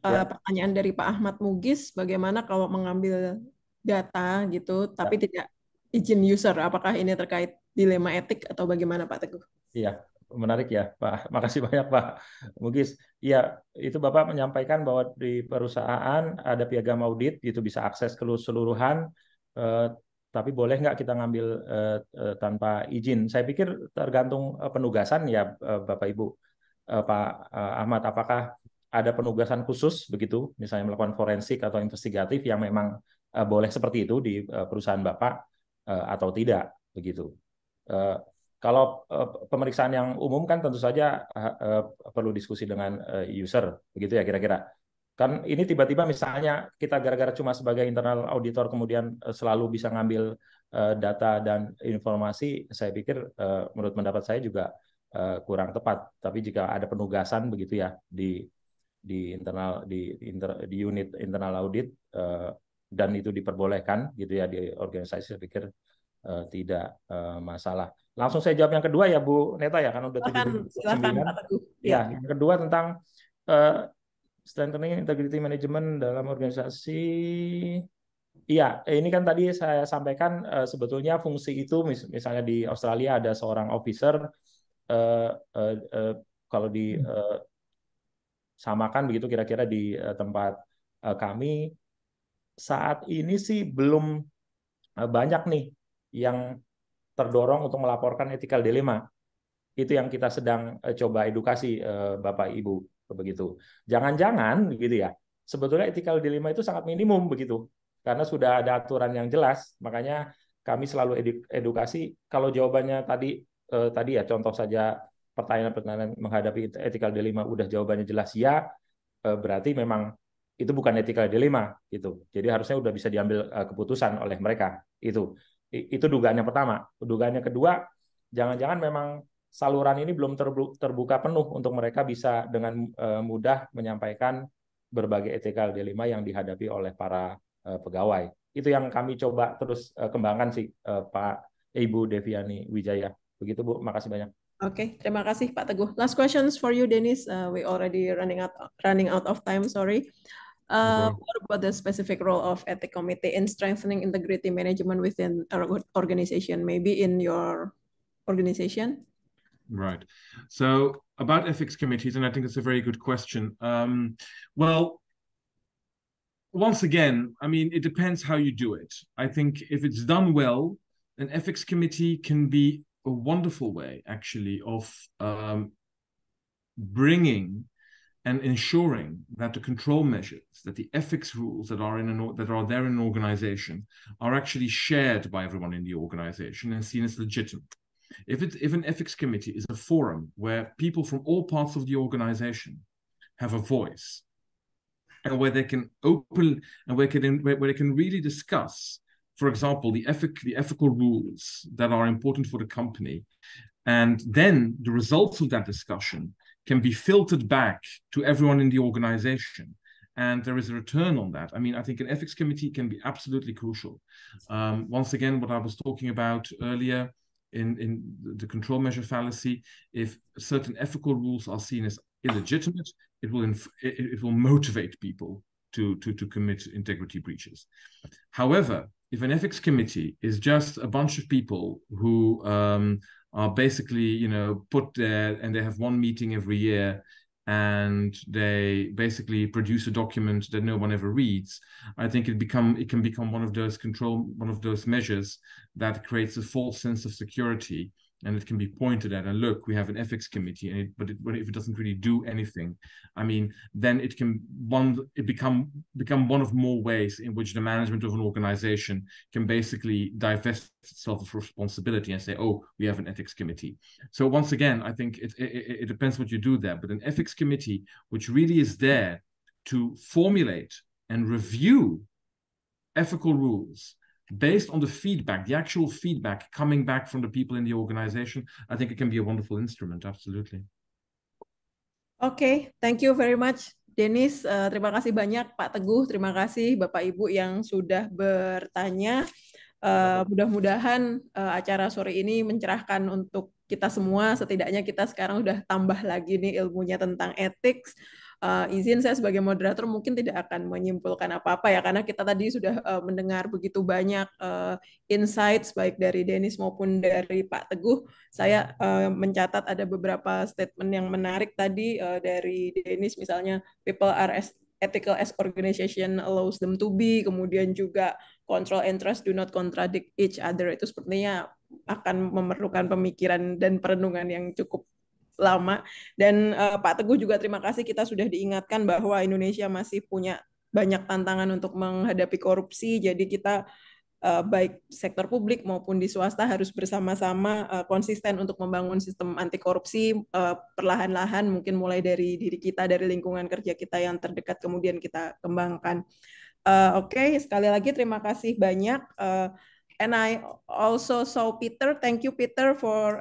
Pertanyaan dari Pak Ahmad Mugis, bagaimana kalau mengambil data gitu, tapi tidak izin user? Apakah ini terkait dilema etik atau bagaimana, Pak Teguh? Iya, menarik ya, Pak. Makasih banyak, Pak Mugis. Iya, itu Bapak menyampaikan bahwa di perusahaan ada piagam audit, gitu bisa akses keseluruhan, tapi boleh nggak kita ngambil tanpa izin? Saya pikir tergantung penugasan ya, Bapak Ibu. Pak Ahmad, apakah ada penugasan khusus begitu, misalnya melakukan forensik atau investigatif yang memang boleh seperti itu di perusahaan Bapak atau tidak begitu? Kalau pemeriksaan yang umum kan tentu saja perlu diskusi dengan user, begitu ya kira-kira. Kan ini tiba-tiba misalnya kita gara-gara cuma sebagai internal auditor kemudian selalu bisa ngambil data dan informasi, saya pikir menurut pendapat saya juga kurang tepat. Tapi jika ada penugasan begitu ya di unit internal audit dan itu diperbolehkan gitu ya di organisasi, saya pikir tidak masalah. Langsung saya jawab yang kedua ya Bu Neta ya, karena udah 7:09. Ya, yang kedua tentang strengthening integrity management dalam organisasi. Iya, ini kan tadi saya sampaikan sebetulnya fungsi itu misalnya di Australia ada seorang officer, kalau di samakan begitu kira-kira di tempat kami saat ini sih belum banyak nih yang terdorong untuk melaporkan ethical dilemma. Itu yang kita sedang coba edukasi Bapak Ibu begitu. Jangan-jangan gitu ya, sebetulnya ethical dilemma itu sangat minimum begitu. Karena sudah ada aturan yang jelas, makanya kami selalu edukasi. Kalau jawabannya tadi ya contoh saja pertanyaan-pertanyaan menghadapi ethical dilemma udah jawabannya jelas ya, berarti memang itu bukan ethical dilemma gitu. Jadi harusnya udah bisa diambil keputusan oleh mereka. Itu dugaan yang pertama. Dugaan yang kedua, jangan-jangan memang saluran ini belum terbuka penuh untuk mereka bisa dengan mudah menyampaikan berbagai ethical dilemma yang dihadapi oleh para pegawai. Itu yang kami coba terus kembangkan sih, Pak Ibu Deviani Wijaya. Begitu Bu, makasih banyak. Oke, terima kasih Pak Teguh. Last questions for you, Dennis. We already running out of time. Sorry. What about the specific role of ethics committee in strengthening integrity management within our organization? Maybe in your organization. Right. So about ethics committees, and I think it's a very good question. Well, once again, I mean, it depends how you do it. I think if it's done well, an ethics committee can be a wonderful way, actually, of bringing and ensuring that the control measures, that the ethics rules that are there in an organization are actually shared by everyone in the organization and seen as legitimate. If an ethics committee is a forum where people from all parts of the organization have a voice, and where they can open and where they can really discuss, for example, the ethical rules that are important for the company, and then the results of that discussion can be filtered back to everyone in the organization, and there is a return on that. I mean, I think an ethics committee can be absolutely crucial. Once again, what I was talking about earlier in the control measure fallacy, if certain ethical rules are seen as illegitimate, it will motivate people to commit integrity breaches. However, if an ethics committee is just a bunch of people who are basically, put there and they have one meeting every year and they basically produce a document that no one ever reads, I think it can become one of those measures that creates a false sense of security and it can be pointed at, and look, we have an ethics committee, and but if it doesn't really do anything, I mean, then it can become one of more ways in which the management of an organization can basically divest itself of responsibility and say, oh, we have an ethics committee. So once again, I think it depends what you do there, but an ethics committee which really is there to formulate and review ethical rules based on the feedback, the actual feedback coming back from the people in the organization, I think it can be a wonderful instrument, absolutely. Okay, thank you very much, Dennis. Terima kasih banyak, Pak Teguh. Terima kasih, Bapak Ibu yang sudah bertanya. Mudah-mudahan acara sore ini mencerahkan untuk kita semua. Setidaknya kita sekarang udah tambah lagi nih ilmunya tentang ethics. Izin saya sebagai moderator mungkin tidak akan menyimpulkan apa-apa ya, karena kita tadi sudah mendengar begitu banyak insights baik dari Dennis maupun dari Pak Teguh. Saya mencatat ada beberapa statement yang menarik tadi dari Dennis, misalnya people are as ethical as organization allows them to be, kemudian juga control and trust do not contradict each other. Itu sepertinya akan memerlukan pemikiran dan perenungan yang cukup lama. Dan Pak Teguh juga terima kasih, kita sudah diingatkan bahwa Indonesia masih punya banyak tantangan untuk menghadapi korupsi. Jadi kita baik sektor publik maupun di swasta harus bersama-sama konsisten untuk membangun sistem anti korupsi perlahan-lahan, mungkin mulai dari diri kita, dari lingkungan kerja kita yang terdekat, kemudian kita kembangkan. Oke, sekali lagi terima kasih banyak. And I also saw Peter. Thank you, Peter, for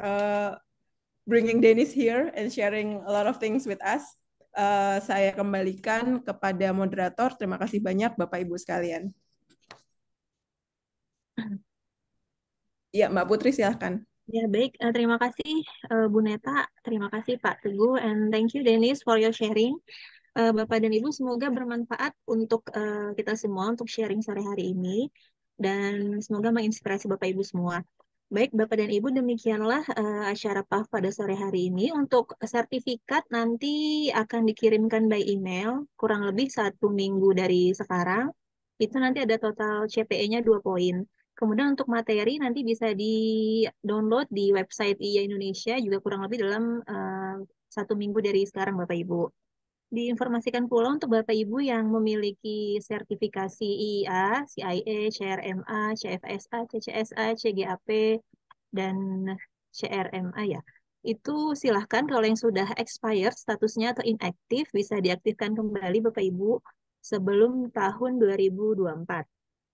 bringing Dennis here and sharing a lot of things with us. Saya kembalikan kepada moderator. Terima kasih banyak, Bapak Ibu sekalian. Ya, Mbak Putri, silahkan. Ya, baik. Terima kasih, Bu Neta. Terima kasih, Pak Teguh. And thank you, Dennis, for your sharing. Bapak dan Ibu, semoga bermanfaat untuk kita semua untuk sharing sore hari ini. Dan semoga menginspirasi Bapak Ibu semua. Baik, Bapak dan Ibu, demikianlah acara PAF pada sore hari ini. Untuk sertifikat nanti akan dikirimkan by email, kurang lebih 1 minggu dari sekarang. Itu nanti ada total CPE-nya 2 poin. Kemudian untuk materi nanti bisa di-download di website IIA Indonesia, juga kurang lebih dalam 1 minggu dari sekarang, Bapak Ibu. Diinformasikan pula untuk Bapak Ibu yang memiliki sertifikasi IIA, CIA, CRMA, CFSA, CCSA, CGAP, dan CRMA ya. Itu silahkan kalau yang sudah expired statusnya atau inaktif bisa diaktifkan kembali Bapak Ibu sebelum tahun 2024.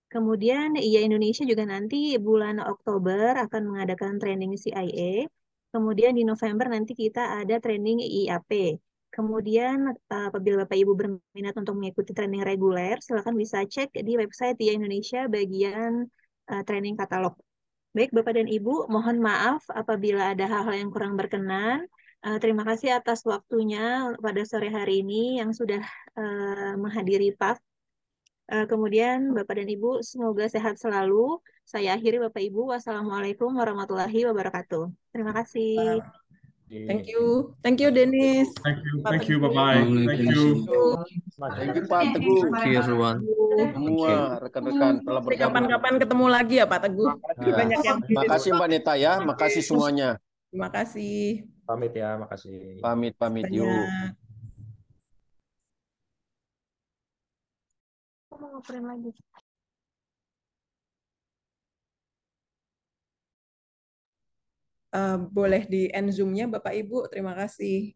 Kemudian IIA Indonesia juga nanti bulan Oktober akan mengadakan training CIA. Kemudian di November nanti kita ada training IIAP. Kemudian apabila Bapak Ibu berminat untuk mengikuti training reguler, silakan bisa cek di website IIA Indonesia bagian training katalog. Baik Bapak dan Ibu, mohon maaf apabila ada hal-hal yang kurang berkenan. Terima kasih atas waktunya pada sore hari ini yang sudah menghadiri PAF. Kemudian Bapak dan Ibu semoga sehat selalu. Saya akhiri Bapak Ibu. Wassalamualaikum warahmatullahi wabarakatuh. Terima kasih. Thank you. Thank you, Dennis. Thank you, bye-bye. Thank you. Thank you, Pak Teguh. Thank you, everyone. Semua rekan-rekan telah bergabung. Kapan-kapan ketemu lagi ya, Pak Teguh. Banyak yang Makasih Mbak Neta ya, makasih semuanya. Terima kasih. Pamit ya, makasih. Pamit yuk. Aku mau ngobrol lagi. Boleh di end Zoom-nya Bapak Ibu, terima kasih.